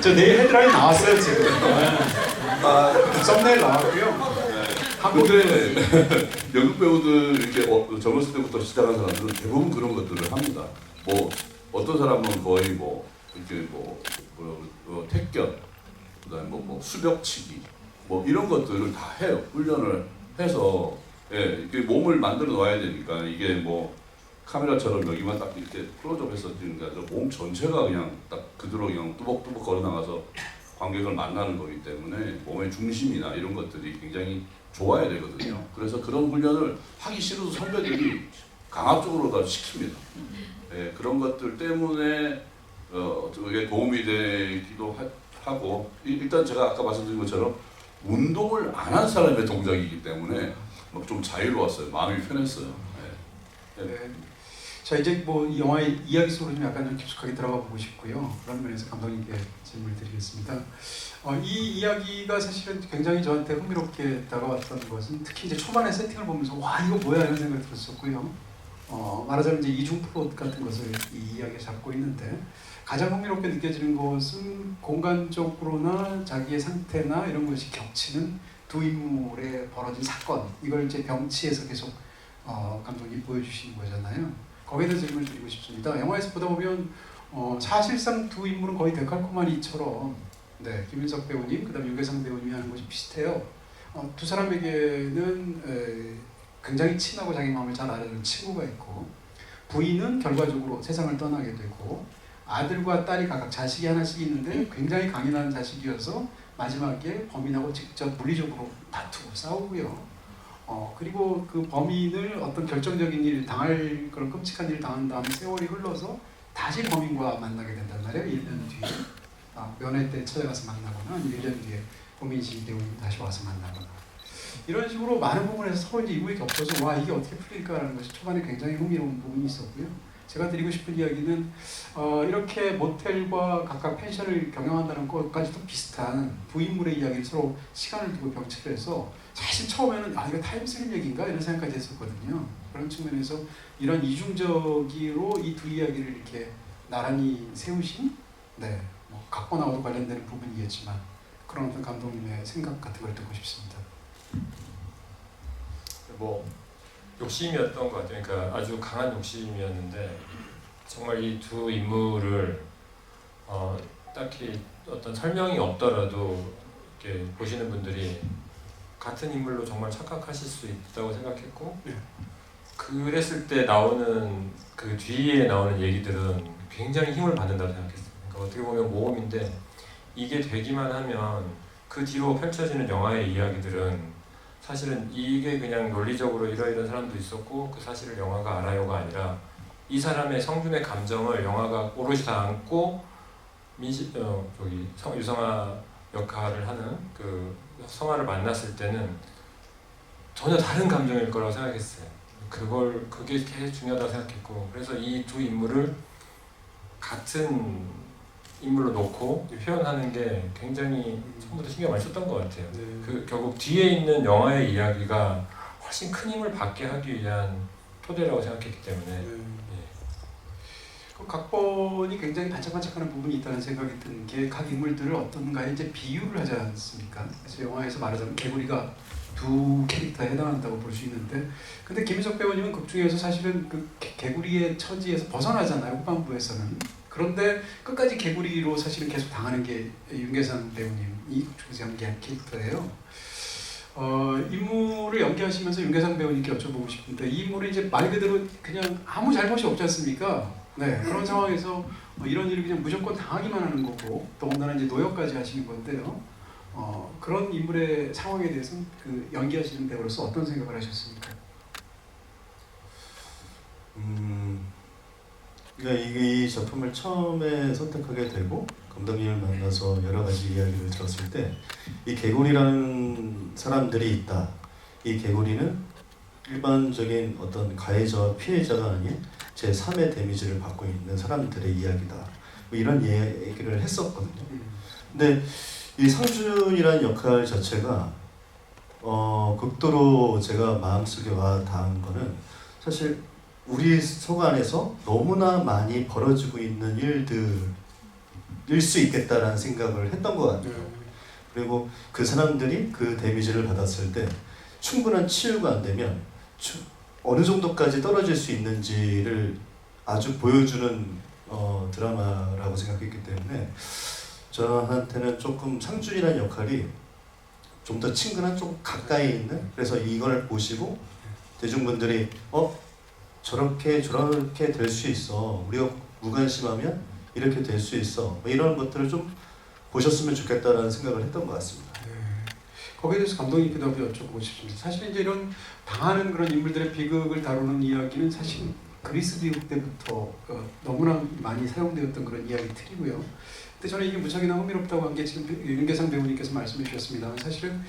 저 내일 헤드라인 나왔어요 지금. 썸네일 나왔고요. 근데 연극 배우들 이렇게 젊었을 때부터 시작한 사람들은 대부분 그런 것들을 합니다. 뭐 어떤 사람은 거의 뭐 이렇게 택견, 그다음에 뭐 수벽치기, 뭐 이런 것들을 다 해요. 훈련을 해서 이렇게 몸을 만들어 놔야 되니까 이게 뭐 카메라처럼 여기만 딱 이렇게 클로즈업해서 찍는 게 아니라 몸 전체가 그냥 딱 그대로 그냥 뚜벅뚜벅 걸어 나가서 관객을 만나는 거기 때문에 몸의 중심이나 이런 것들이 굉장히 좋아야 되거든요. 그래서 그런 훈련을 하기 싫어도 선배들이 강압적으로 다 시킵니다. 그런 것들 때문에 그게 도움이 되기도 하고 일단 제가 아까 말씀드린 것처럼 운동을 안 한 사람의 동작이기 때문에 좀 자유로웠어요. 마음이 편했어요. 네. 자 이제 뭐 이 영화의 이야기 속으로 좀 약간 좀 깊숙하게 들어가 보고 싶고요. 그런 면에서 감독님께 질문을 드리겠습니다. 이 이야기가 사실은 굉장히 저한테 흥미롭게 다가왔던 것은 특히 이제 초반에 세팅을 보면서 와 이거 뭐야 이런 생각이 들었었고요. 말하자면 이제 이중 플롯 같은 것을 이 이야기에 잡고 있는데 가장 흥미롭게 느껴지는 것은 공간적으로나 자기의 상태나 이런 것이 겹치는 두 인물의 벌어진 사건 이걸 이제 병치에서 계속 감독님 보여주시는 거잖아요. 거기에 대해서 질문을 드리고 싶습니다. 영화에서 보다 보면 사실상 두 인물은 거의 데칼코마니처럼 김윤석 배우님 그다음 윤계상 배우님이 하는 것이 비슷해요. 두 사람에게는 굉장히 친하고 자기 마음을 잘 알아주는 친구가 있고 부인은 결과적으로 세상을 떠나게 되고 아들과 딸이 각각 자식이 하나씩 있는데 굉장히 강인한 자식이어서 마지막에 범인하고 직접 물리적으로 다투고 싸우고요. 그리고 그 범인을 어떤 결정적인 일 당할 그런 끔찍한 일 당한 다음에 세월이 흘러서 다시 범인과 만나게 된단 말이에요. 1년 뒤에 면회 때 찾아가서 만나거나 1년 뒤에 고민지 배우님 다시 와서 만나거나 이런 식으로 많은 부분에서 서로 이제 인물이 겹쳐서 와 이게 어떻게 풀릴까라는 것이 초반에 굉장히 흥미로운 부분이 있었고요. 제가 드리고 싶은 이야기는 이렇게 모텔과 각각 펜션을 경영한다는 것까지도 비슷한 두 인물의 이야기를 서로 시간을 두고 병치를 해서 사실 처음에는 이거 타임슬립 얘기인가 이런 생각까지 했었거든요. 그런 측면에서 이런 이중적으로 이 두 이야기를 이렇게 나란히 세우신 뭐 각본하고도 관련되는 부분이겠지만 그런 어떤 감독님의 생각 같은 걸 듣고 싶습니다. 뭐 욕심이었던 것 같아요. 그러니까 아주 강한 욕심이었는데 정말 이 두 인물을 딱히 어떤 설명이 없더라도 이렇게 보시는 분들이 같은 인물로 정말 착각하실 수 있다고 생각했고 그랬을 때 나오는 그 뒤에 나오는 얘기들은 굉장히 힘을 받는다고 생각했어요. 그러니까 어떻게 보면 모험인데 이게 되기만 하면 그 뒤로 펼쳐지는 영화의 이야기들은 사실은 이게 그냥 논리적으로 이러이러한 사람도 있었고 그 사실을 영화가 알아요가 아니라 이 사람의 성준의 감정을 영화가 오롯이 다 안고 유성아 역할을 하는 그 성아를 만났을 때는 전혀 다른 감정일 거라고 생각했어요. 그게 제일 중요하다고 생각했고, 그래서 이 두 인물을 같은 인물로 놓고 표현하는 게 굉장히 처음부터 신경 많이 썼던 것 같아요. 네. 결국 뒤에 있는 영화의 이야기가 훨씬 큰 힘을 받게 하기 위한 토대라고 생각했기 때문에. 네. 그 각본이 굉장히 반짝반짝하는 부분이 있다는 생각이 든 게 각 인물들을 어떤가에 이제 비유를 하지 않습니까? 그래서 영화에서 말하자면 개구리가 두 캐릭터에 해당한다고 볼 수 있는데, 근데 김희석 배우님은 극 중에서 사실은 그 개구리의 처지에서 벗어나잖아요, 후반부에서는. 그런데 끝까지 개구리로 사실은 계속 당하는 게 윤계상 배우님이 극 중에서 연기한 캐릭터예요. 인물을 연기하시면서 윤계상 배우님께 여쭤보고 싶은데, 이 인물이 이제 말 그대로 그냥 아무 잘못이 없지 않습니까? 네, 그런 상황에서 이런 일을 그냥 무조건 당하기만 하는 거고, 더군다나 이제 노역까지 하시는 건데요. 그런 인물의 상황에 대해서는 그 연기하시는 배우로서 어떤 생각을 하셨습니까? 그러니까 이 작품을 처음에 선택하게 되고 감독님을 만나서 여러 가지 이야기를 들었을 때, 이 개구리라는 사람들이 있다. 이 개구리는 일반적인 어떤 가해자와 피해자가 아닌 제3의 데미지를 받고 있는 사람들의 이야기다. 뭐 이런 얘기를 했었거든요. 근데 이 상준이라는 역할 자체가 극도로 제가 마음속에 와 닿은 거는, 사실 우리 속 안에서 너무나 많이 벌어지고 있는 일들일 수 있겠다라는 생각을 했던 것 같아요. 그리고 그 사람들이 그 데미지를 받았을 때 충분한 치유가 안 되면 어느 정도까지 떨어질 수 있는지를 아주 보여주는 드라마라고 생각했기 때문에, 저한테는 조금 상준이라는 역할이 좀 더 친근한, 좀 가까이 있는, 그래서 이걸 보시고 대중분들이 저렇게 될 수 있어, 우리가 무관심하면 이렇게 될 수 있어, 뭐 이런 것들을 좀 보셨으면 좋겠다라는 생각을 했던 것 같습니다. 네. 거기에 대해서 감독님께도 여쭤보고 싶습니다. 사실 이제 이런 당하는 그런 인물들의 비극을 다루는 이야기는 사실 그리스 비극 때부터 너무나 많이 사용되었던 그런 이야기 틀이고요. 근데 저는 이게 무척이나 흥미롭다고 한 게, 지금 윤계상 배우님께서 말씀해 주셨습니다. 사실은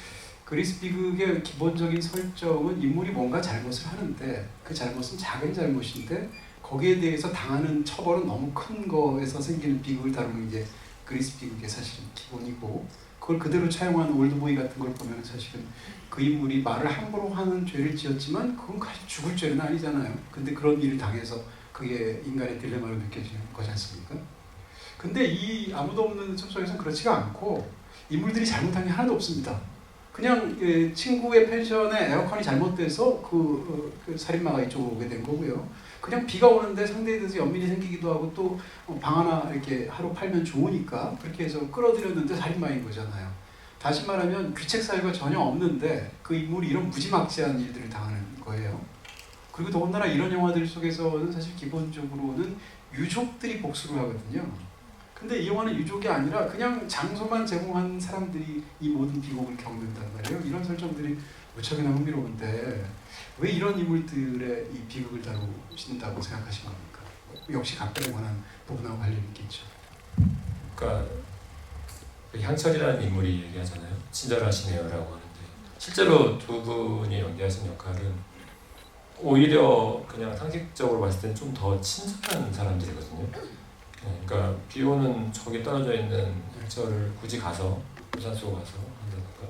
그리스 비극의 기본적인 설정은 인물이 뭔가 잘못을 하는데, 그 잘못은 작은 잘못인데 거기에 대해서 당하는 처벌은 너무 큰 거에서 생기는 비극을 다루는 게 그리스 비극의 사실은 기본이고, 그걸 그대로 차용한 올드보이 같은 걸 보면 사실은 그 인물이 말을 함부로 하는 죄를 지었지만 그건 사실 죽을 죄는 아니잖아요. 근데 그런 일을 당해서 그게 인간의 딜레마로 느껴지는 거지 않습니까? 근데 이 아무도 없는 숲속에서는 그렇지가 않고 인물들이 잘못한 게 하나도 없습니다. 그냥 친구의 펜션에 에어컨이 잘못돼서 그 살인마가 이쪽으로 오게 된 거고요. 그냥 비가 오는데 상대에 대해서 연민이 생기기도 하고, 또 방 하나 이렇게 하루 팔면 좋으니까 그렇게 해서 끌어들였는데 살인마인 거잖아요. 다시 말하면 귀책 사유가 전혀 없는데 그 인물이 이런 무지막지한 일들을 당하는 거예요. 그리고 더군다나 이런 영화들 속에서는 사실 기본적으로는 유족들이 복수를 하거든요. 근데 이 영화는 유족이 아니라 그냥 장소만 제공한 사람들이 이 모든 비극을 겪는단 말이에요. 이런 설정들이 무척이나 흥미로운데, 왜 이런 인물들의 이 비극을 다루신다고 생각하신 겁니까? 역시 각본에 관한 부분하고 관련이 있겠죠. 그러니까 향철이라는 인물이 얘기하잖아요. 친절하시네요라고 하는데, 실제로 두 분이 연기하신 역할은 오히려 그냥 상식적으로 봤을 때는 좀 더 친절한 사람들이거든요. 그러니까 비 오는 저기 떨어져 있는 향철을 굳이 가서 부산소 가서 한다든가,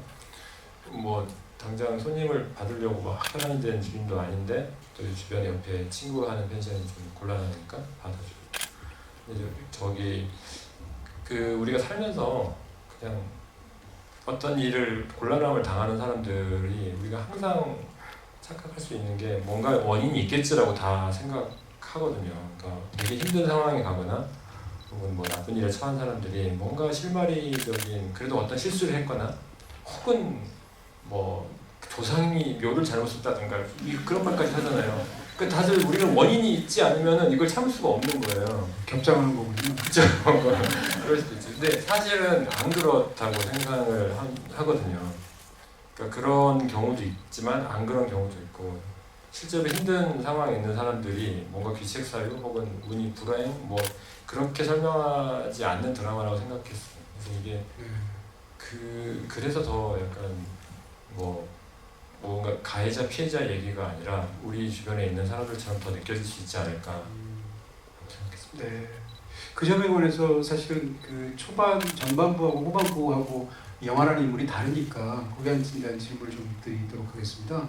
뭐 당장 손님을 받으려고 막 편한된 주인도 아닌데 또 주변에 옆에 친구가 하는 펜션이 좀 곤란하니까 받아주고. 근데 저기 우리가 살면서 그냥 어떤 일을 곤란함을 당하는 사람들이 우리가 항상 착각할 수 있는 게 뭔가 원인이 있겠지라고 다 생각하거든요. 그러니까 되게 힘든 상황에 가거나 혹은 뭐 나쁜 일에 처한 사람들이 뭔가 실마리적인, 그래도 어떤 실수를 했거나, 혹은 뭐 조상이 묘를 잘못 썼다든가 그런 말까지 하잖아요. 그러니까 다들 우리는 원인이 있지 않으면 이걸 참을 수가 없는 거예요. 겹장하는 거군요. 그렇죠. 그럴 수도 있지. 근데 사실은 안 그렇다고 생각을 하거든요. 그러니까 그런 경우도 있지만 안 그런 경우도 있고, 실제로 힘든 상황에 있는 사람들이 뭔가 귀책 사유 혹은 운이 불행 뭐 그렇게 설명하지 않는 드라마라고 생각했어요. 그래서 이게 그래서 더 약간 뭐 뭔가 가해자 피해자 얘기가 아니라 우리 주변에 있는 사람들처럼 더 느껴질 수 있지 않을까 생각했습니다. 네. 그 점에 관해서 사실은 그 초반 전반부하고 후반부하고 영화라는 인물이 다르니까 거기에 대한 질문을 좀 드리도록 하겠습니다.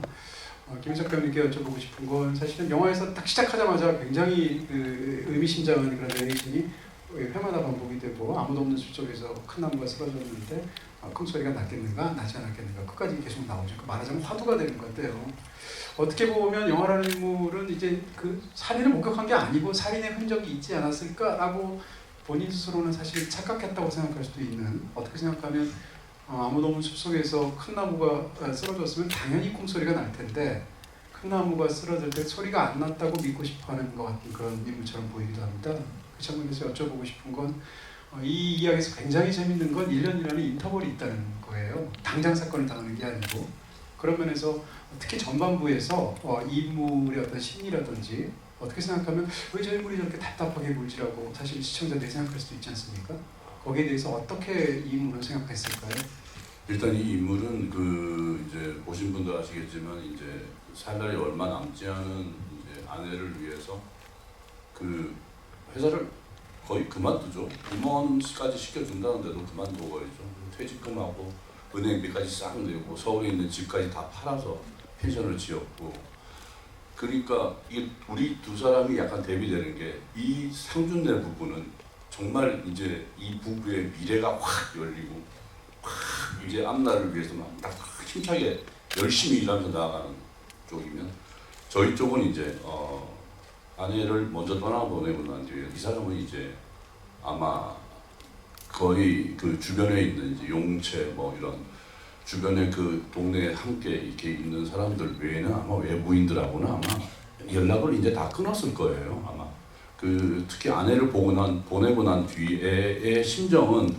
김희석 배우님께 여쭤보고 싶은 건 사실은 영화에서 딱 시작하자마자 굉장히 그 의미심장한 그런 내레이션이 회마다 반복이 되고 아무도 없는 숲속에서 큰 나무가 쓰러졌는데 큰 소리가 났겠는가 나지 않았겠는가 끝까지 계속 나오죠. 말하자면 화두가 되는 것 같아요. 어떻게 보면 영화라는 인물은 이제 그 살인을 목격한 게 아니고 살인의 흔적이 있지 않았을까라고 본인 스스로는 사실 착각했다고 생각할 수도 있는, 어떻게 생각하면 아무도 없는 숲속에서 큰 나무가 쓰러졌으면 당연히 콩소리가 날 텐데 큰 나무가 쓰러질 때 소리가 안 났다고 믿고 싶어하는 것 같은 그런 인물처럼 보이기도 합니다. 그 측면에서 여쭤보고 싶은 건 이 이야기에서 굉장히 재밌는 건 1년이라는 인터벌이 있다는 거예요. 당장 사건을 당하는 게 아니고. 그런 면에서 특히 전반부에서 이 인물의 어떤 심리라든지 어떻게 생각하면 왜 저 인물이 저렇게 답답하게 굴지라고 사실 시청자들이 생각할 수도 있지 않습니까? 거기에 대해서 어떻게 이 인물을 생각했을까요? 일단 이 인물은 그 이제 보신 분들 아시겠지만 이제 살 날이 얼마 남지 않은 이제 아내를 위해서 그 회사를 거의 그만두죠. 임원까지 시켜준다는데도 그만두고 있죠. 퇴직금하고 은행비까지 싹 내고 서울에 있는 집까지 다 팔아서 펜션을 지었고. 그러니까 이게 우리 두 사람이 약간 대비되는 게 이 상준내 부부는 정말 이제 이 부부의 미래가 확 열리고 확 이제 앞날을 위해서 막 딱 힘차게 열심히 일하면서 나아가는 쪽이면 저희 쪽은 이제 아내를 먼저 떠나보내고 난 뒤에 이 사람은 이제 아마 거의 그 주변에 있는 이제 용체 뭐 이런 주변에 그 동네에 함께 이렇게 있는 사람들 외에는 아마 외부인들하고는 아마 연락을 이제 다 끊었을 거예요. 아마 그 특히 아내를 보내고 난 뒤에의 심정은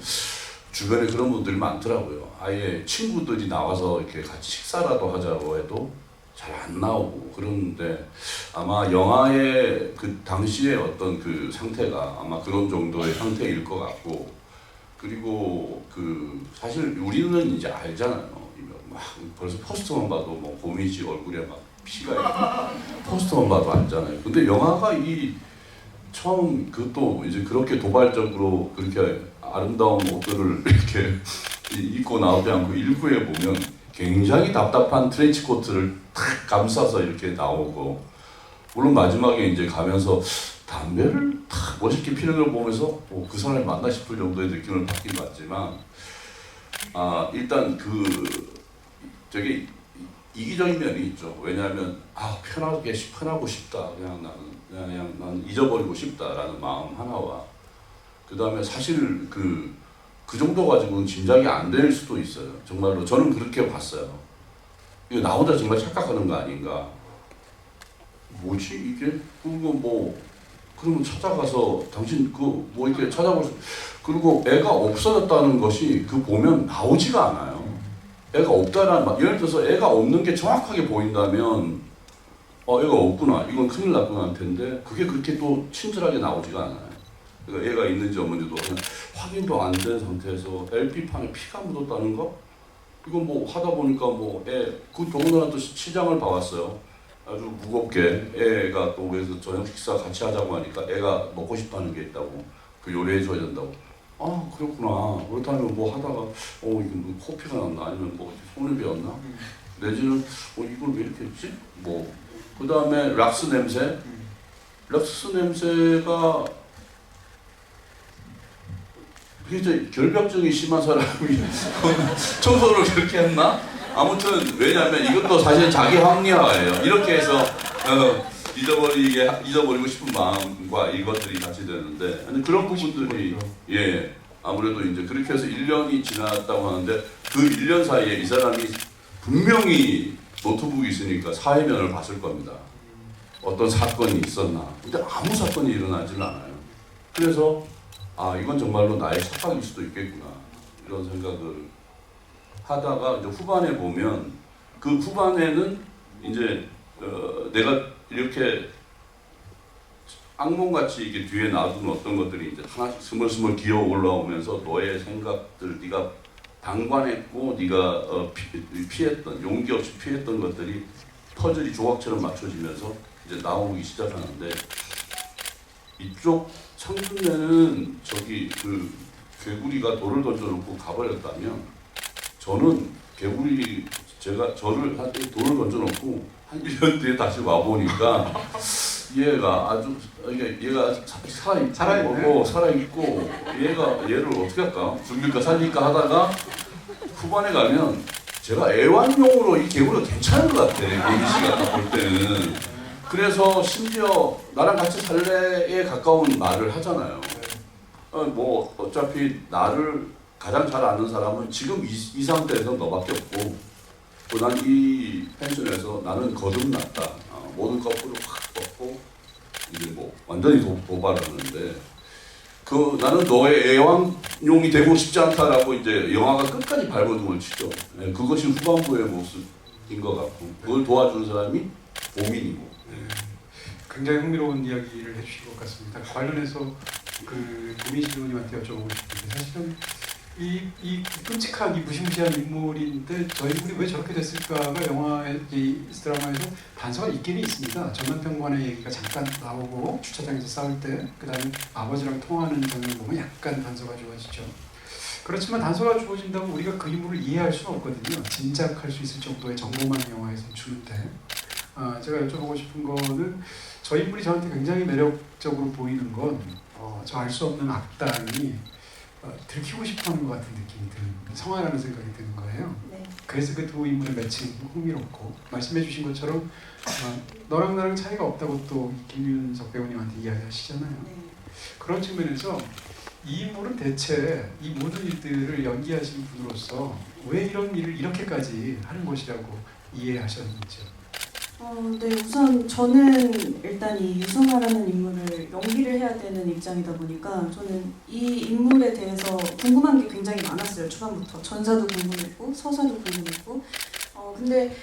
주변에 그런 분들이 많더라고요. 아예 친구들이 나와서 이렇게 같이 식사라도 하자고 해도 잘 안 나오고. 그런데 아마 영화의 그 당시의 어떤 그 상태가 아마 그런 정도의 상태일 것 같고, 그리고 그 사실 우리는 이제 알잖아요. 막 벌써 포스터만 봐도 뭐 고민 씨 얼굴에 막 피가 있고 포스터만 봐도 알잖아요. 근데 영화가 이 처음 그것도 이제 그렇게 도발적으로 그렇게 아름다운 옷들을 이렇게 입고 나오지 않고 일부에 보면 굉장히 답답한 트렌치 코트를 탁 감싸서 이렇게 나오고, 물론 마지막에 이제 가면서 담배를 탁 멋있게 피는 걸 보면서 그 사람이 맞나 싶을 정도의 느낌을 받긴 받지만, 일단 그 되게 이기적인 면이 있죠. 왜냐하면 편하고 싶다. 그냥 나는 잊어버리고 싶다라는 마음 하나와, 그 다음에 사실 그 정도 가지고는 짐작이 안 될 수도 있어요. 정말로 저는 그렇게 봤어요. 이거 나 혼자 정말 착각하는 거 아닌가? 뭐지 이게? 그리고 뭐 그러면 찾아가서 당신 그 뭐 이렇게 찾아볼 그리고 애가 없어졌다는 것이 그 보면 나오지가 않아요. 애가 없다라는 말, 예를 들어서 애가 없는 게 정확하게 보인다면 애가 없구나, 이건 큰일 났구나 할 텐데 그게 그렇게 또 친절하게 나오지가 않아요. 그러니까 애가 있는지 없는지도 확인도 안 된 상태에서 LP판에 피가 묻었다는 거? 이건 뭐 하다 보니까 그 더군다나 또 시장을 봐왔어요. 아주 무겁게 애가 또 그래서 저녁 식사 같이 하자고 하니까 애가 먹고 싶다는 게 있다고, 그 요리해줘야 된다고. 그렇구나. 그렇다면 뭐 하다가 이게 뭐 코피가 났나 아니면 뭐 손을 베었나 내지는 이걸 왜 이렇게 했지? 그 다음에 락스 냄새가 이제 결벽증이 심한 사람이 청소를 그렇게 했나? 아무튼 왜냐하면 이것도 사실 자기 합리화예요. 이렇게 해서 잊어버리고 싶은 마음과 이것들이 같이 되는데, 그런 부분들이 아무래도 이제 그렇게 해서 1년이 지났다고 하는데 그 1년 사이에 이 사람이 분명히 노트북이 있으니까 사회면을 봤을 겁니다. 어떤 사건이 있었나? 근데 아무 사건이 일어나질 않아요. 그래서 이건 정말로 나의 착각일 수도 있겠구나, 이런 생각을 하다가 이제 후반에 보면, 그 후반에는 이제 내가 이렇게 악몽같이 이렇게 뒤에 놔둔 어떤 것들이 이제 하나씩 스멀스멀 기어 올라오면서 너의 생각들, 네가 방관했고 네가 피했던, 용기 없이 피했던 것들이 퍼즐이 조각처럼 맞춰지면서 이제 나오기 시작하는데, 이쪽 상중에는 저기 그 개구리가 돌을 던져놓고 가버렸다면, 저는 개구리 저를 한테 돌을 던져놓고 한 1년 뒤에 다시 와보니까 얘가 아주 얘가 살아있고 얘를 어떻게 할까, 죽일까 살릴까 하다가 후반에 가면 제가 애완용으로 이 개구리가 괜찮은 것 같아, 예기 씨가 딱 볼 때는. 그래서 심지어 나랑 같이 살래에 가까운 말을 하잖아요. 뭐 어차피 나를 가장 잘 아는 사람은 지금 이 상태에서 너밖에 없고, 또 난 이 펜션에서 나는 거듭났다. 모든 거꾸로 확 뻗고 이제 뭐 완전히 도발하는데, 나는 너의 애완용이 되고 싶지 않다라고 이제 영화가 끝까지 발버둥을 치죠. 네, 그것이 후반부의 모습인 것 같고, 그걸 도와주는 사람이 보민이고. 굉장히 흥미로운 이야기를 해주신 것 같습니다. 관련해서 그 보민 씨님한테 여쭤보고 싶은데, 사실은 이 끔찍한 이 무시무시한 인물인데 저희 인물이 왜 저렇게 됐을까가 영화의 이 드라마에서 단서가 있긴 있습니다. 전남편관의 얘기가 잠깐 나오고 주차장에서 싸울 때, 그다음에 아버지랑 통화하는 장면 보면 약간 단서가 주어지죠. 그렇지만 단서가 주어진다고 우리가 그 인물을 이해할 수는 없거든요. 짐작할 수 있을 정도의 정보만 영화에서 주는데, 제가 여쭤보고 싶은 거는, 저 인물이 저한테 굉장히 매력적으로 보이는 건 저 알 수 없는 악당이 들키고 싶어하는 것 같은 느낌이 드는, 성화라는 생각이 드는 거예요. 네. 그래서 그 두 인물의 매칭이 흥미롭고, 말씀해주신 것처럼 너랑 나랑 차이가 없다고 또 김윤석 배우님한테 이야기하시잖아요. 네. 그런 측면에서 이 인물은 대체 이 모든 일들을 연기하신 분으로서 왜 이런 일을 이렇게까지 하는 것이라고 이해하셨는지요? 네, 우선 저는 일단 이 유성아라는 인물을 연기를 해야 되는 입장이다 보니까 저는 이 인물에 대해서 궁금한 게 굉장히 많았어요. 초반부터 전사도 궁금했고 서사도 궁금했고, 근데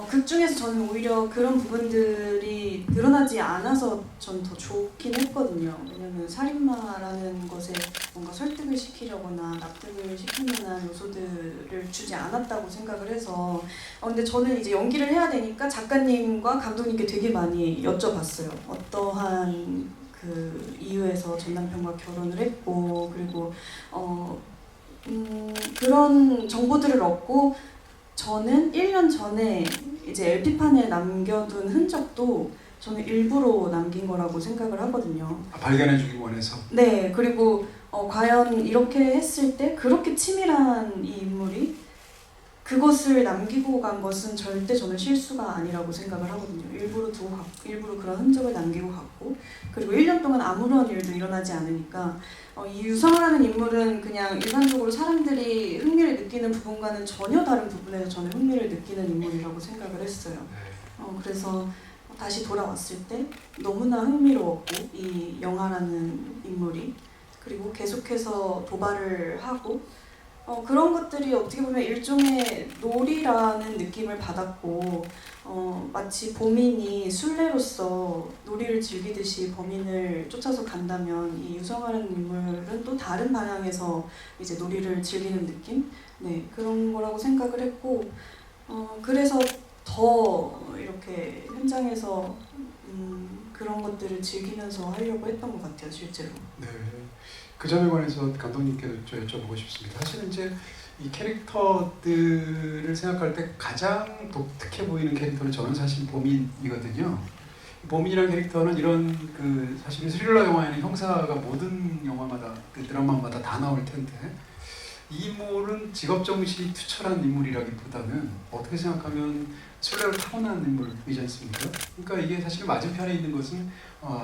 극 중에서 저는 오히려 그런 부분들이 드러나지 않아서 전 더 좋긴 했거든요. 왜냐면 살인마라는 것에 뭔가 설득을 시키려거나 납득을 시킬 만한 요소들을 주지 않았다고 생각을 해서, 근데 저는 이제 연기를 해야 되니까 작가님과 감독님께 되게 많이 여쭤봤어요. 어떠한 그 이유에서 전 남편과 결혼을 했고, 그리고 그런 정보들을 얻고, 저는 1년 전에 이제 LP판에 남겨둔 흔적도 저는 일부러 남긴 거라고 생각을 하거든요. 발견해주기 원해서. 네, 그리고 과연 이렇게 했을 때 그렇게 치밀한 이 인물이 그것을 남기고 간 것은 절대 저는 실수가 아니라고 생각을 하거든요. 일부러 그런 흔적을 남기고 갔고, 그리고 1년 동안 아무런 일도 일어나지 않으니까 이 유성이라는 인물은 그냥 일반적으로 사람들이 흥미를 느끼는 부분과는 전혀 다른 부분에서 저는 흥미를 느끼는 인물이라고 생각을 했어요. 그래서 다시 돌아왔을 때 너무나 흥미로웠고, 이 영아라는 인물이, 그리고 계속해서 도발을 하고, 그런 것들이 어떻게 보면 일종의 놀이라는 느낌을 받았고, 마치 범인이 술래로서 놀이를 즐기듯이 범인을 쫓아서 간다면, 이 유성아라는 인물은 또 다른 방향에서 이제 놀이를 즐기는 느낌? 네, 그런 거라고 생각을 했고, 그래서 더 이렇게 현장에서 그런 것들을 즐기면서 하려고 했던 것 같아요, 실제로. 네. 그 점에 관해서 감독님께도 좀 여쭤보고 싶습니다. 사실 이제 이 캐릭터들을 생각할 때 가장 독특해 보이는 캐릭터는 저는 사실 범인이거든요. 범인이라는 캐릭터는 이런 그 사실 스릴러 영화에는 형사가 모든 영화마다 그 드라마마다 다 나올 텐데, 이 인물은 직업 정신이 투철한 인물이라기보다는 어떻게 생각하면 술래로 타고난 인물이지 않습니까? 그러니까 이게 사실 맞은편에 있는 것은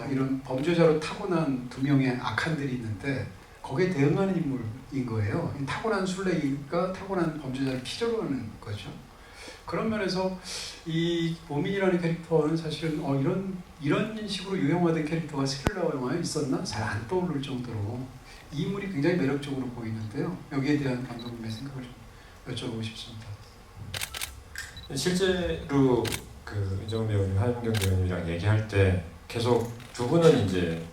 이런 범죄자로 타고난 두 명의 악한들이 있는데, 거기에 대응하는 인물인 거예요. 타고난 술래가 타고난 범죄자를 필요로 하는 거죠. 그런 면에서 이 범인이라는 캐릭터는 사실은 이런 식으로 유형화된 캐릭터가 스릴러 영화에 있었나? 잘 안 떠오를 정도로 이 인물이 굉장히 매력적으로 보이는데요. 여기에 대한 감독님의 생각을 좀 여쭤보고 싶습니다. 실제로 그 이정훈 배우님, 하윤경 배우님이랑 얘기할 때 계속 두 분은 이제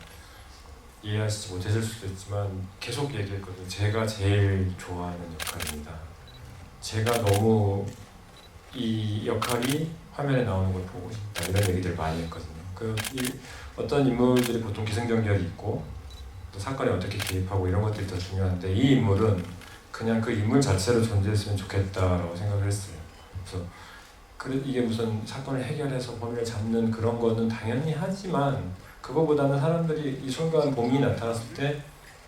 이해하시지 못하실 수도 있지만 계속 얘기했거든요. 제가 제일 좋아하는 역할입니다. 제가 너무 이 역할이 화면에 나오는 걸 보고 싶다 이런 얘기들 많이 했거든요. 어떤 인물들이 보통 기승전결이 있고 또 사건에 어떻게 개입하고 이런 것들이 더 중요한데 이 인물은 그냥 그 인물 자체로 존재했으면 좋겠다라고 생각을 했어요. 그래서 이게 무슨 사건을 해결해서 범인을 잡는 그런 거는 당연히 하지만 그거보다는 사람들이 이 순간 범인이 나타났을 때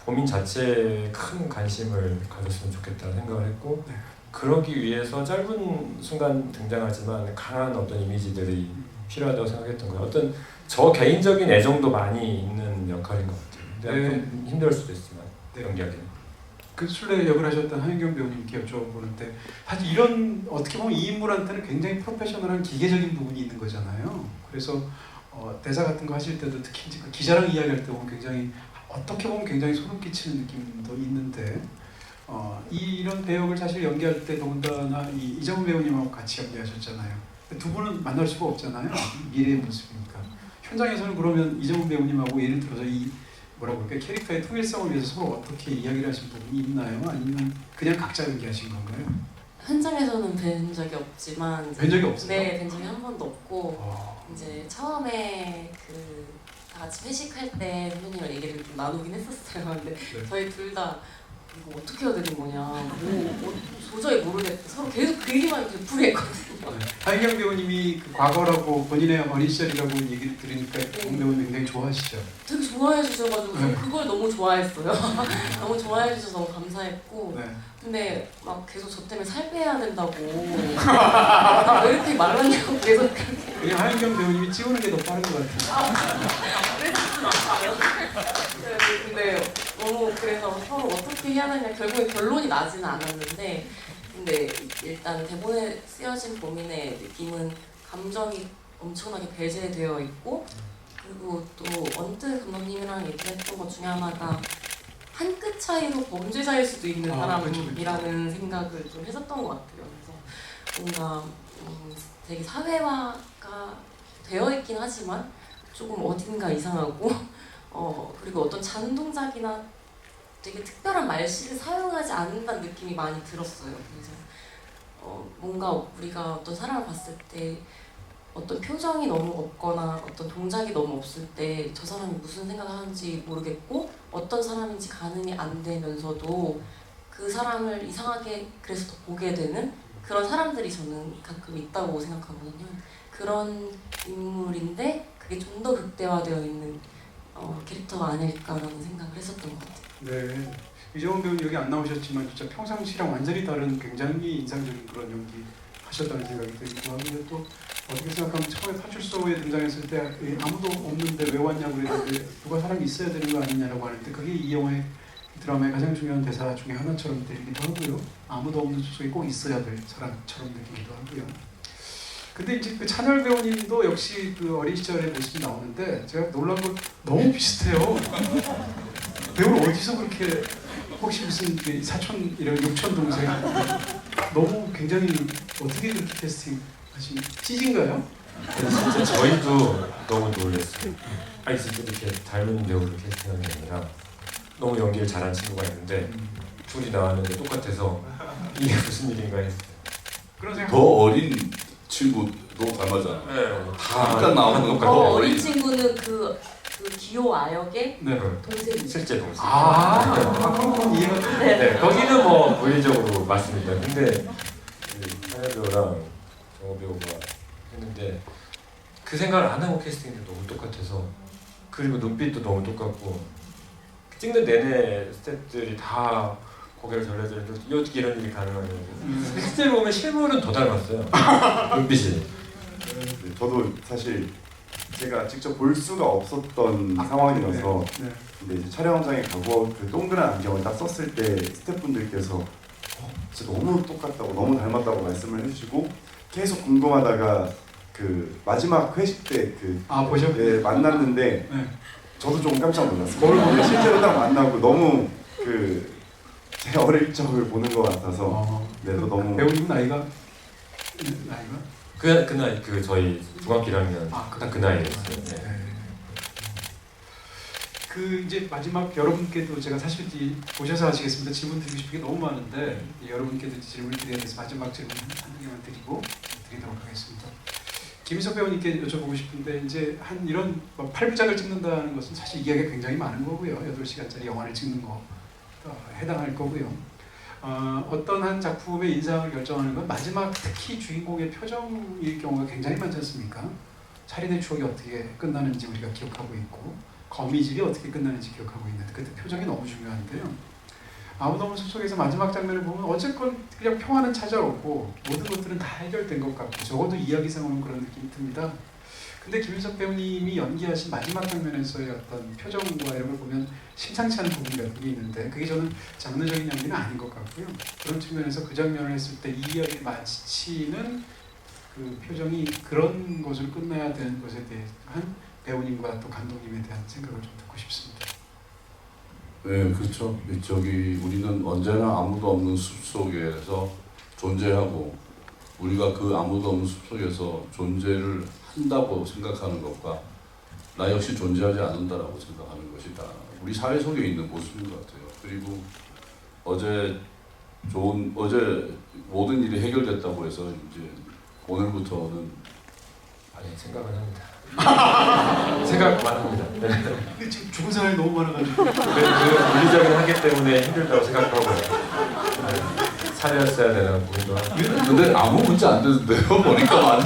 범인 자체에 큰 관심을 가졌으면 좋겠다는 생각을 했고 네. 그러기 위해서 짧은 순간 등장하지만 강한 어떤 이미지들이 필요하다고 생각했던 거예요. 어떤 저 개인적인 애정도 많이 있는 역할인 것 같아요. 근데 좀 힘들 수도 있지만 연기하기는. 그 술래 역을 하셨던 하윤경 배우님께 여쭤보는데 사실 이런 어떻게 보면 이 인물한테는 굉장히 프로페셔널한 기계적인 부분이 있는 거잖아요. 그래서 대사 같은 거 하실 때도 특히 이제 그 기자랑 이야기할 때 보면 굉장히 어떻게 보면 굉장히 소름 끼치는 느낌도 있는데 이런 배역을 사실 연기할 때 더군다나 이정훈 배우님하고 같이 연기하셨잖아요. 두 분은 만날 수가 없잖아요. 미래의 모습이니까. 현장에서는 그러면 이정훈 배우님하고 예를 들어서 이 뭐라고 할까요? 캐릭터의 통일성을 위해서 서로 어떻게 이야기를 하신 부분이 있나요? 아니면 그냥 각자 연기하신 건가요? 현장에서는 뵌 적이 없지만 뵌 적이 없어요? 네, 뵌 적이 한 번도 없고 이제 처음에 다 같이 회식할 때 선배님이랑 얘기를 좀 나누긴 했었어요. 근데 저희 둘 다 이거 어떻게 해야 되는 거냐, 도저히 모르겠고 서로 계속 그 얘기만 되풀이했거든요. 하윤경 배우님이 그 과거라고 본인의 어린 시절이라고 얘기를 들으니까 정 배우님 굉장히 좋아하시죠? 되게 좋아해 주셔가지고 그걸 너무 좋아했어요. 너무 좋아해 주셔서 너무 감사했고 네. 근데 막 계속 저 때문에 살 빼야 된다고 나 왜 이렇게 말랐냐고 계속 그냥 하윤경 배우님이 찍는 게 더 빠른 것 같아요. 근데 너무 그래서 서로 어떻게 해야 되냐 결국에 결론이 나지는 않았는데 근데 일단 대본에 쓰여진 범인의 느낌은 감정이 엄청나게 배제되어 있고 그리고 또 언뜻 감독님이랑 얘기했던 것 중에 하나가 한 끗 차이로 범죄자일 수도 있는 사람이라는 생각을 좀 했었던 것 같아요. 그래서 뭔가 되게 사회화가 되어 있긴 하지만 조금 어딘가 이상하고 그리고 어떤 잔동작이나 되게 특별한 말씨를 사용하지 않는다는 느낌이 많이 들었어요. 그래서 뭔가 우리가 어떤 사람을 봤을 때 어떤 표정이 너무 없거나 어떤 동작이 너무 없을 때 저 사람이 무슨 생각을 하는지 모르겠고 어떤 사람인지 가늠이 안 되면서도 그 사람을 이상하게 그래서 더 보게 되는 그런 사람들이 저는 가끔 있다고 생각하거든요. 그런 인물인데 그게 좀 더 극대화되어 있는 캐릭터가 아닐까라는 생각을 했었던 것 같아요. 네. 이정훈 배우는 여기 안 나오셨지만 진짜 평상시랑 완전히 다른 굉장히 인상적인 그런 연기 하셨다는 생각이 들기도 하는데 또 어떻게 생각하면 처음에 파출소에 등장했을 때 아무도 없는데 왜 왔냐고 그랬는데 누가 사람이 있어야 되는 거 아니냐라고 하는데 그게 이 영화의 드라마의 가장 중요한 대사 중에 하나처럼 들리기도 하고요. 아무도 없는 숙소에 꼭 있어야 될 사람처럼 느끼기도 하고요. 근데 이제 그 찬열 배우님도 역시 그 어린 시절의 모습이 나오는데 제가 놀란 건 너무 비슷해요. 배우를 어디서 그렇게 혹시 무슨 사촌 이런 육촌 동생 너무 굉장히 어떻게 그렇게 캐스팅 하신 찌진가요? 진짜 저희도 너무 놀랐어요. 아니 진짜 이렇게 닮은 배우를 캐스팅하는 게 아니라 너무 연기를 잘하는 친구가 있는데 둘이 나왔는데 똑같아서 이게 무슨 일인가 했어요. 그런 생각. 더 어린 친구도 닮았잖아. 네, 잠깐 나오는 것 같아. 어린 친구는 그 기호 아역의 네. 동생이죠. 실제 동생. 그럼 이해가 돼. 네, 거기는 뭐 물리적으로 맞습니다. 근데 한혜 배우랑 정호 배우가 했는데 그 생각을 안 하고 캐스팅인데 너무 똑같아서 그리고 눈빛도 너무 똑같고 찍는 내내 스태프들이 다 고개를 돌려주는데 어떻게 이런 일이 가능하냐고. 실제로 보면 실물은 더 닮았어요. 눈빛이. 네, 저도 사실 제가 직접 볼 수가 없었던 상황이라서 네. 근데 이제 촬영장에 가고 그 동그란 안경을 딱 썼을 때 스태프분들께서 진짜 너무 똑같다고 너무 닮았다고 말씀을 해주시고 계속 궁금하다가 그 마지막 회식 때 보셨군요. 만났는데 네. 저도 좀 깜짝 놀랐어요. 실제로 딱 만나고 너무 제 어릴 적을 보는 것 같아서 네, 또 너무 배우님 나이가 그 나이 그 저희 중학교 1학년 아, 딱 그 나이였어요. 네. 네. 그 이제 마지막 여러분께도 제가 사실 오셔서 아시겠습니다. 질문 드리고 싶은 게 너무 많은데 여러분께도 질문 드려야 돼서 마지막 질문 한두 개만 드리도록 하겠습니다. 김희석 배우님께 여쭤보고 싶은데 이제 한 이런 8부작을 찍는다는 것은 사실 이야기가 굉장히 많은 거고요. 8시간짜리 영화를 찍는 거 해당할 거고요. 어떤 한 작품의 인상을 결정하는 건 마지막 특히 주인공의 표정일 경우가 굉장히 많지 않습니까? 살인의 추억이 어떻게 끝나는지 우리가 기억하고 있고 거미집이 어떻게 끝나는지 기억하고 있는데 그때 표정이 너무 중요한데요. 아무도 없는 숲 속에서 마지막 장면을 보면 어쨌건 그냥 평화는 찾아오고 모든 것들은 다 해결된 것 같고 적어도 이야기상으로는 그런 느낌이 듭니다. 근데 김윤석 배우님이 연기하신 마지막 장면에서의 어떤 표정과 이런 걸 보면 심상치 않은 부분 같은 게 있는데 그게 저는 장르적인 연기는 아닌 것 같고요. 그런 측면에서 그 장면을 했을 때 이 이야기를 마치는 그 표정이 그런 것을 끝나야 되는 것에 대한 배우님과 또 감독님에 대한 생각을 좀 듣고 싶습니다. 네, 그렇죠. 저기 우리는 언제나 아무도 없는 숲 속에서 존재하고 우리가 그 아무도 없는 숲 속에서 존재를 한다고 생각하는 것과 나 역시 존재하지 않는다라고 생각하는 것이다. 우리 사회 속에 있는 모습인 것 같아요. 그리고 어제 모든 일이 해결됐다고 해서 이제 오늘부터는 아니 생각은 합니다. 생각만 합니다. 네. 근데 지금 죽은 사람이 너무 많아가지고 그 물리적인 한계 때문에 힘들다고 생각하고요. 네. 살렸어야 되는 부분도 하고. 근데 아무 문제 안 되는데요. 보니까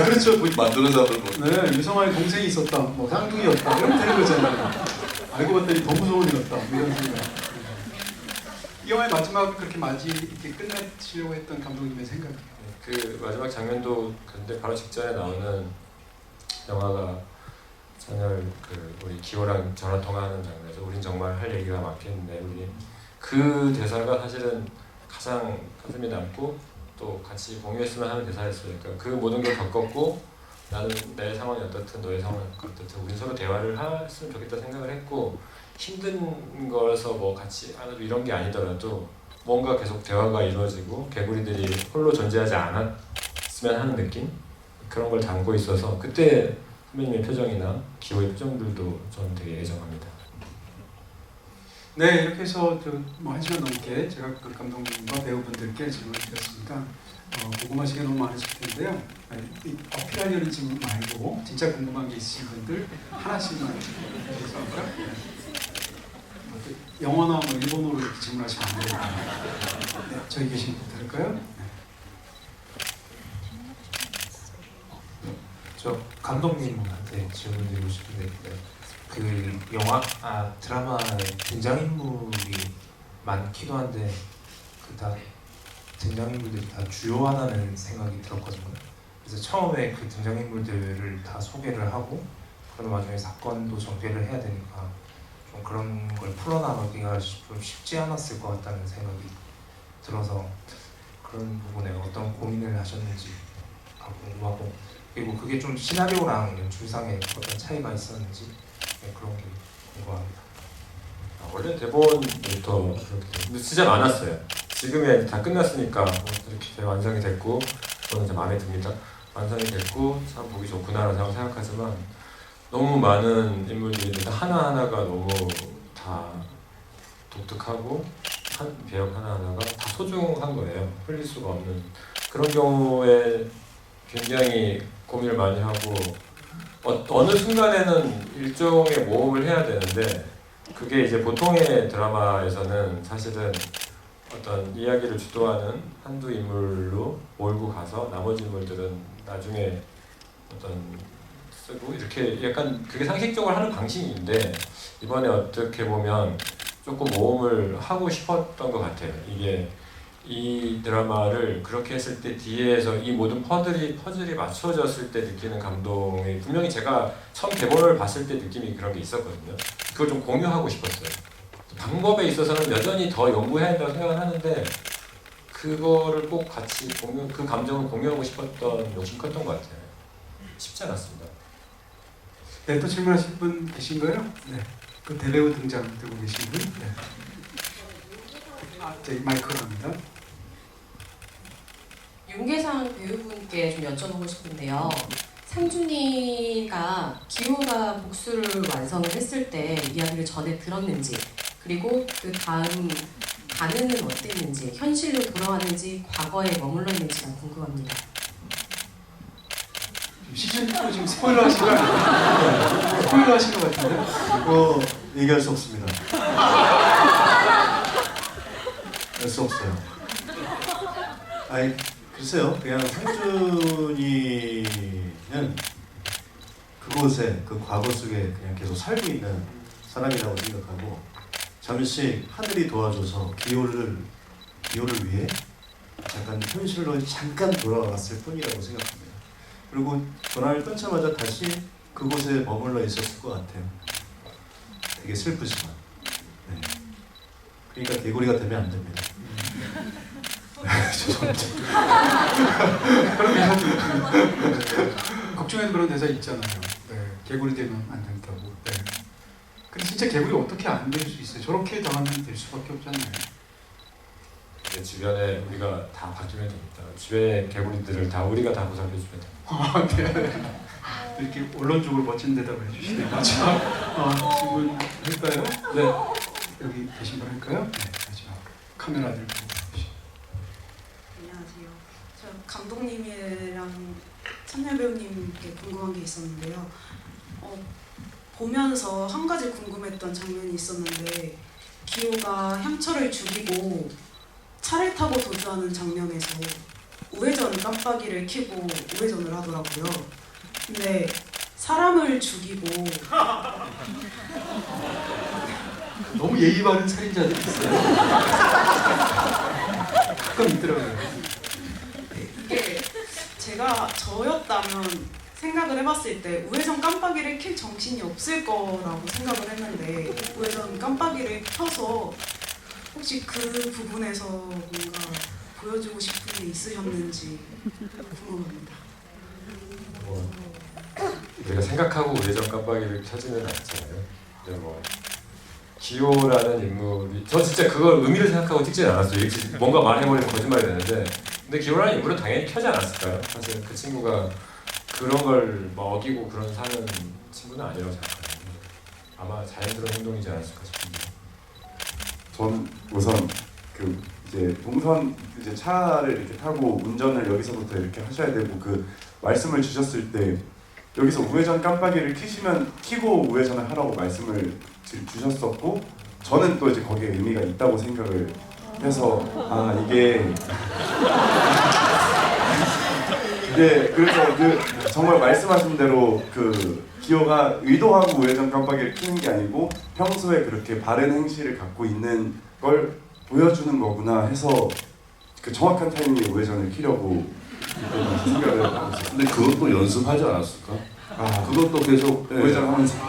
그렇죠. 만드는 사람들 뭐. 네, 유성환의 동생이 있었다, 뭐 쌍둥이였다 이러면 되는 거잖아요. 알고 봤더니 더 무서운 일이었다, 뭐 이런 생각. 이 영화의 마지막을 그렇게 이렇게 끝내시려고 했던 감독님의 생각이에요. 그 마지막 장면도 근데 바로 직전에 나오는 영화가 전열 우리 기호랑 전화 통화하는 장면에서 우린 정말 할 얘기가 많겠는데 우리 그 대사가 사실은 가장 가슴에 남고 또 같이 공유했으면 하는 대사였어요. 그러니까 그 모든 걸 겪었고 나는 내 상황이 어떻든 너의 상황이 어떻든 우린 서로 대화를 했으면 좋겠다 생각을 했고 힘든 거에서 뭐 같이 하는 이런 게 아니더라도 뭔가 계속 대화가 이루어지고 개구리들이 홀로 존재하지 않았으면 하는 느낌? 그런 걸 담고 있어서 그때 선배님의 표정이나 기호의 표정들도 저는 되게 애정합니다. 네, 이렇게 해서 뭐 1시간 넘게 제가 그 감독님과 배우분들께 질문을 드렸습니다. 궁금하신 게 너무 많으실 텐데요. 어필하려는 질문 말고 진짜 궁금한 게 있으신 분들 하나씩만 해주세요. 영어나 뭐 일본어로 이렇게 질문하시면 안 돼요. 네, 저희 계신 분 들을까요? 저 감독님한테 질문 드리고 싶은데 그 드라마에 등장인물이 많기도 한데 다 등장인물들이 다 주요하다는 생각이 들었거든요. 그래서 처음에 그 등장인물들을 다 소개를 하고 그런 와중에 사건도 전개를 해야 되니까 좀 그런 걸 풀어나가기가 좀 쉽지 않았을 것 같다는 생각이 들어서 그런 부분에 어떤 고민을 하셨는지 궁금하고 그리고 그게 좀 시나리오랑 연출상의 어떤 차이가 있었는지 그런 게 궁금합니다. 원래 대본부터 근데 진짜 많았어요. 지금에 다 끝났으니까 이렇게 완성이 됐고 저는 이제 마음에 듭니다. 완성이 됐고 참 보기 좋구나라고 생각하지만 너무 많은 인물들인데 하나하나가 너무 다 독특하고 배역 하나하나가 다 소중한 거예요. 흘릴 수가 없는 그런 경우에 굉장히 고민을 많이 하고 어느 순간에는 일종의 모험을 해야 되는데 그게 이제 보통의 드라마에서는 사실은 어떤 이야기를 주도하는 한두 인물로 몰고 가서 나머지 인물들은 나중에 어떤 쓰고 이렇게 약간 그게 상식적으로 하는 방식인데 이번에 어떻게 보면 조금 모험을 하고 싶었던 것 같아요. 이게 이 드라마를 그렇게 했을 때 뒤에서 이 모든 퍼즐이 맞춰졌을 때 느끼는 감동이 분명히 제가 처음 대본을 봤을 때 느낌이 그런 게 있었거든요. 그걸 좀 공유하고 싶었어요. 방법에 있어서는 여전히 더 연구해야 한다고 생각을 하는데 그거를 꼭 같이 그 감정을 공유하고 싶었던 욕심이 컸던 것 같아요. 쉽지 않았습니다. 네, 또 질문하실 분 계신가요? 네, 그 대배우 등장 들고 계신 분. 네. 저기 마이크로 합니다. 윤계상 배우분께 좀 여쭤보고 싶은데요. 상준이가 기호가 복수를 완성을 했을 때 이야기를 전에 들었는지, 그리고 그 다음 반응은 어땠는지, 현실로 돌아왔는지 과거에 머물러 있는지가 궁금합니다. 시즌2 지금 스포일러 하신 거 아니에요? 스포일러 하신 것 같은데? 이거 얘기할 수 없습니다. 할 수 없어요. 아니 글쎄요, 그냥 상준이는 그곳에 그 과거 속에 그냥 계속 살고 있는 사람이라고 생각하고 잠시 하늘이 도와줘서 기호를 위해 약간 현실로 잠깐 돌아왔을 뿐이라고 생각합니다. 그리고 전화를 끊자마자 다시 그곳에 머물러 있었을 것 같아요. 되게 슬프지만. 네. 그러니까 개구리가 되면 안 됩니다. 죄송합니다. 걱정에도 그런 대사 있잖아요. 네, 개구리 되면 안 된다고. 네. 근데 진짜 개구리 어떻게 안 될 수 있어요? 저렇게 당하면 될 수밖에 없잖아요. 주변에 우리가 다 바뀌면 됩니다. 주변의 개구리들을 다 우리가 다 보살펴주면 됩니다. 아, 네. 이렇게 언론적으로 멋진 대답을 해주시네요. 마지막 질문 할까요? 네. 여기 계신 분 할까요? 네, 마지막 카메라들 보고 계시. 안녕하세요. 저 감독님이랑 찬열 배우님께 궁금한 게 있었는데요. 보면서 한 가지 궁금했던 장면이 있었는데 기호가 향철을 죽이고 차를 타고 도주하는 장면에서 우회전 깜빡이를 켜고 우회전을 하더라고요. 근데 사람을 죽이고 너무 예의 바른 살인자들이 있어요. 가끔 있더라고요. 이게 제가 저였다면 생각을 해봤을 때 우회전 깜빡이를 켤 정신이 없을 거라고 생각을 했는데 우회전 깜빡이를 켜서 혹시 그 부분에서 뭔가 보여주고 싶은 게 있으셨는지 궁금합니다. 우리가 생각하고 우회전 깜빡이를 켜지는 않잖아요. 근데 기호라는 인물이 저 진짜 그걸 의미를 생각하고 찍지는 않았어요. 이렇게 뭔가 말해버리면 거짓말이 되는데 근데 기호라는 인물은 당연히 켜지 않았을까요? 사실 그 친구가 그런 걸 어기고 그런 사는 친구는 아니라고 생각하는데 아마 자연스러운 행동이지 않았을까 싶은데 전 우선 그 이제 동선 이제 차를 이렇게 타고 운전을 여기서부터 이렇게 하셔야 되고 그 말씀을 주셨을 때 여기서 우회전 깜빡이를 켜고 우회전을 하라고 말씀을 주셨었고 저는 또 이제 거기에 의미가 있다고 생각을 해서 이게 그래서 그 정말 말씀하신 대로 그 기호가 의도하고 우회전 깜빡이를 켜는 게 아니고 평소에 그렇게 바른 행실을 갖고 있는 걸 보여주는 거구나 해서 그 정확한 타이밍에 우회전을 켜려고 생각을 하고 있었어요. 근데 그것도 연습하지 않았을까? 그것도 계속 우회전하면서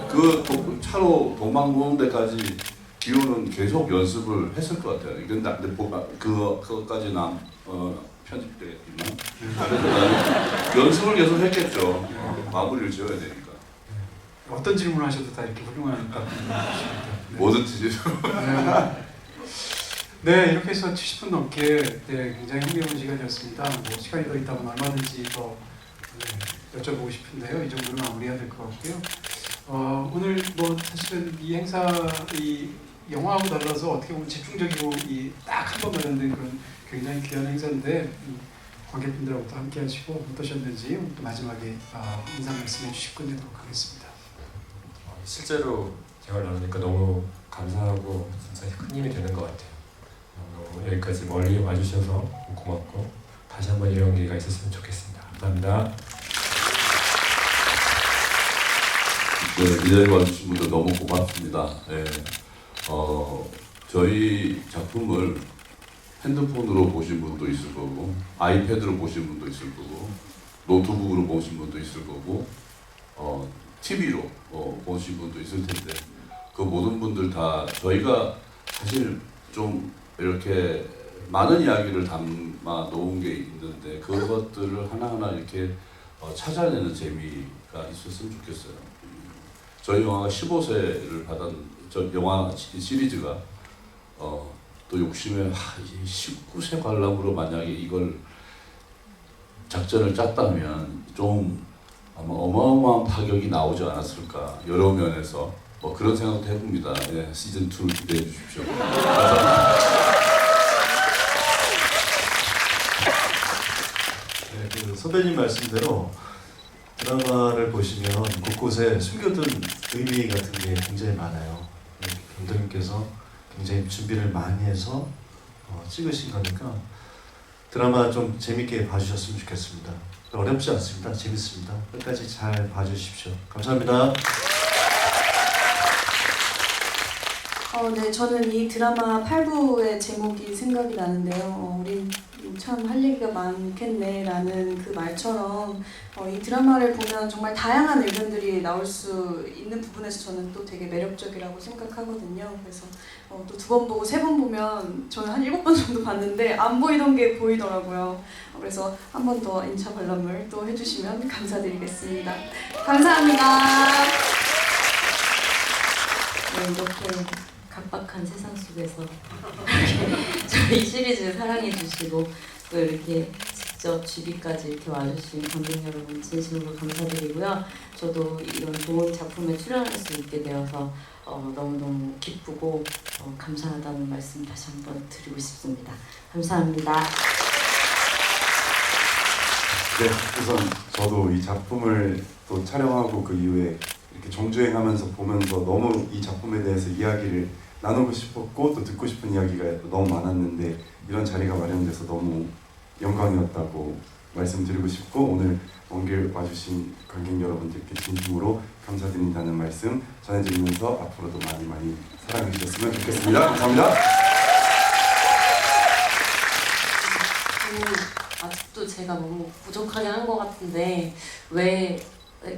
그 차로 도망오는 데까지 기호는 계속 연습을 했을 것 같아요. 근데 그것까지 편집되겠지만 그래서 나는 연습을 계속 했겠죠. 마무리를 지어야 되니까. 어떤 질문을 하셔도 다 이렇게 훌륭한 답변을 주십니다. 뭐든지. 네, 이렇게 해서 70분 넘게 굉장히 흥미로운 시간이었습니다. 시간이 더 있다면 얼마든지 더 여쭤보고 싶은데요. 이 정도는 마무리해야 될 것 같고요. 오늘 사실은 이 행사, 이 영화하고 달라서 어떻게 보면 집중적이고 딱 한 번 마련된 그런 굉장히 귀한 행사인데 관객분들하고도 함께 하시고 어떠셨는지 마지막에 인사 말씀해 주시고 끝내도록 하겠습니다. 실제로 대화를 나누니까 너무 감사하고 진짜 큰 힘이 되는 것 같아요. 여기까지 멀리 와주셔서 고맙고 다시 한번 이런 기회가 있었으면 좋겠습니다. 감사합니다. 네, 이 자리에 와주신 분들 너무 고맙습니다. 네. 저희 작품을 핸드폰으로 보신 분도 있을 거고 아이패드로 보신 분도 있을 거고 노트북으로 보신 분도 있을 거고 TV로 보신 분도 있을 텐데 그 모든 분들 다 저희가 사실 좀 이렇게 많은 이야기를 담아 놓은 게 있는데 그것들을 하나하나 이렇게 찾아내는 재미가 있었으면 좋겠어요. 저희 영화가 15세를 받은 영화 시리즈가 또 또 욕심에 이 19세 관람으로 만약에 이걸 작전을 짰다면 좀 아마 어마어마한 파격이 나오지 않았을까 여러 면에서 뭐 그런 생각도 해봅니다. 예, 시즌 2 기대해 주십시오. 감사합니다. 네, 그 선배님 말씀대로 드라마를 보시면 곳곳에 숨겨둔 의미 같은 게 굉장히 많아요. 감독님께서 굉장히 준비를 많이 해서 찍으신 거니까 드라마 좀 재밌게 봐주셨으면 좋겠습니다. 어렵지 않습니다. 재밌습니다. 끝까지 잘 봐주십시오. 감사합니다. 네, 저는 이 드라마 8부의 제목이 생각이 나는데요. 우린 참 할 얘기가 많겠네라는 그 말처럼 이 드라마를 보면 정말 다양한 의견들이 나올 수 있는 부분에서 저는 또 되게 매력적이라고 생각하거든요. 그래서 또 2번 보고 3번 보면 저는 한 7번 정도 봤는데 안 보이던 게 보이더라고요. 그래서 한 번 더 인차 관람을 또 해주시면 감사드리겠습니다. 감사합니다. 네, 이렇게 각박한 세상 속에서 저희 시리즈 사랑해주시고 또 이렇게 직접 GB까지 이렇게 와주신 관객 여러분 진심으로 감사드리고요. 저도 이런 좋은 작품에 출연할 수 있게 되어서 너무너무 기쁘고 감사하다는 말씀 다시 한번 드리고 싶습니다. 감사합니다. 네, 우선 저도 이 작품을 또 촬영하고 그 이후에 이렇게 정주행하면서 보면서 너무 이 작품에 대해서 이야기를 나누고 싶었고 또 듣고 싶은 이야기가 너무 많았는데 이런 자리가 마련돼서 너무 영광이었다고 말씀드리고 싶고 오늘 먼 길 와주신 관객 여러분들께 진심으로 감사드린다는 말씀 전해드리면서 앞으로도 많이 많이 사랑해 주셨으면 좋겠습니다. 감사합니다. 아직도 제가 너무 부족하게 한 것 같은데 왜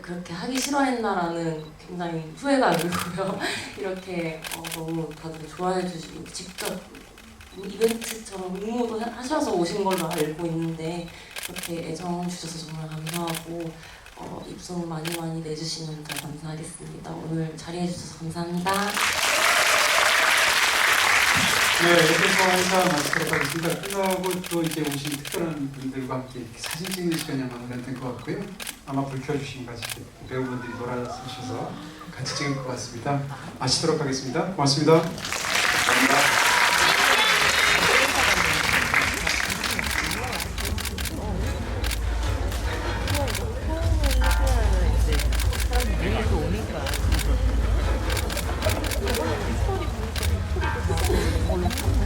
그렇게 하기 싫어했나라는 굉장히 후회가 들고요. 이렇게 너무 다들 좋아해 주시고 직접 이벤트처럼 응모도 하셔서 오신 걸로 알고 있는데 그렇게 애정 주셔서 정말 감사하고 입소문 많이 많이 내주시면 더 감사하겠습니다. 오늘 자리해 주셔서 감사합니다. 네, 이렇게 해서 행사 마치도록 하겠습니다. 끝나고 또 이제 오신 특별한 분들과 함께 이렇게 사진 찍는 시간이 아마 마련된 것 같고요. 아마 불 켜주신 같이 배우분들이 돌아서셔서 같이 찍을 것 같습니다. 마치도록 하겠습니다. 고맙습니다. 감사합니다. 오니까.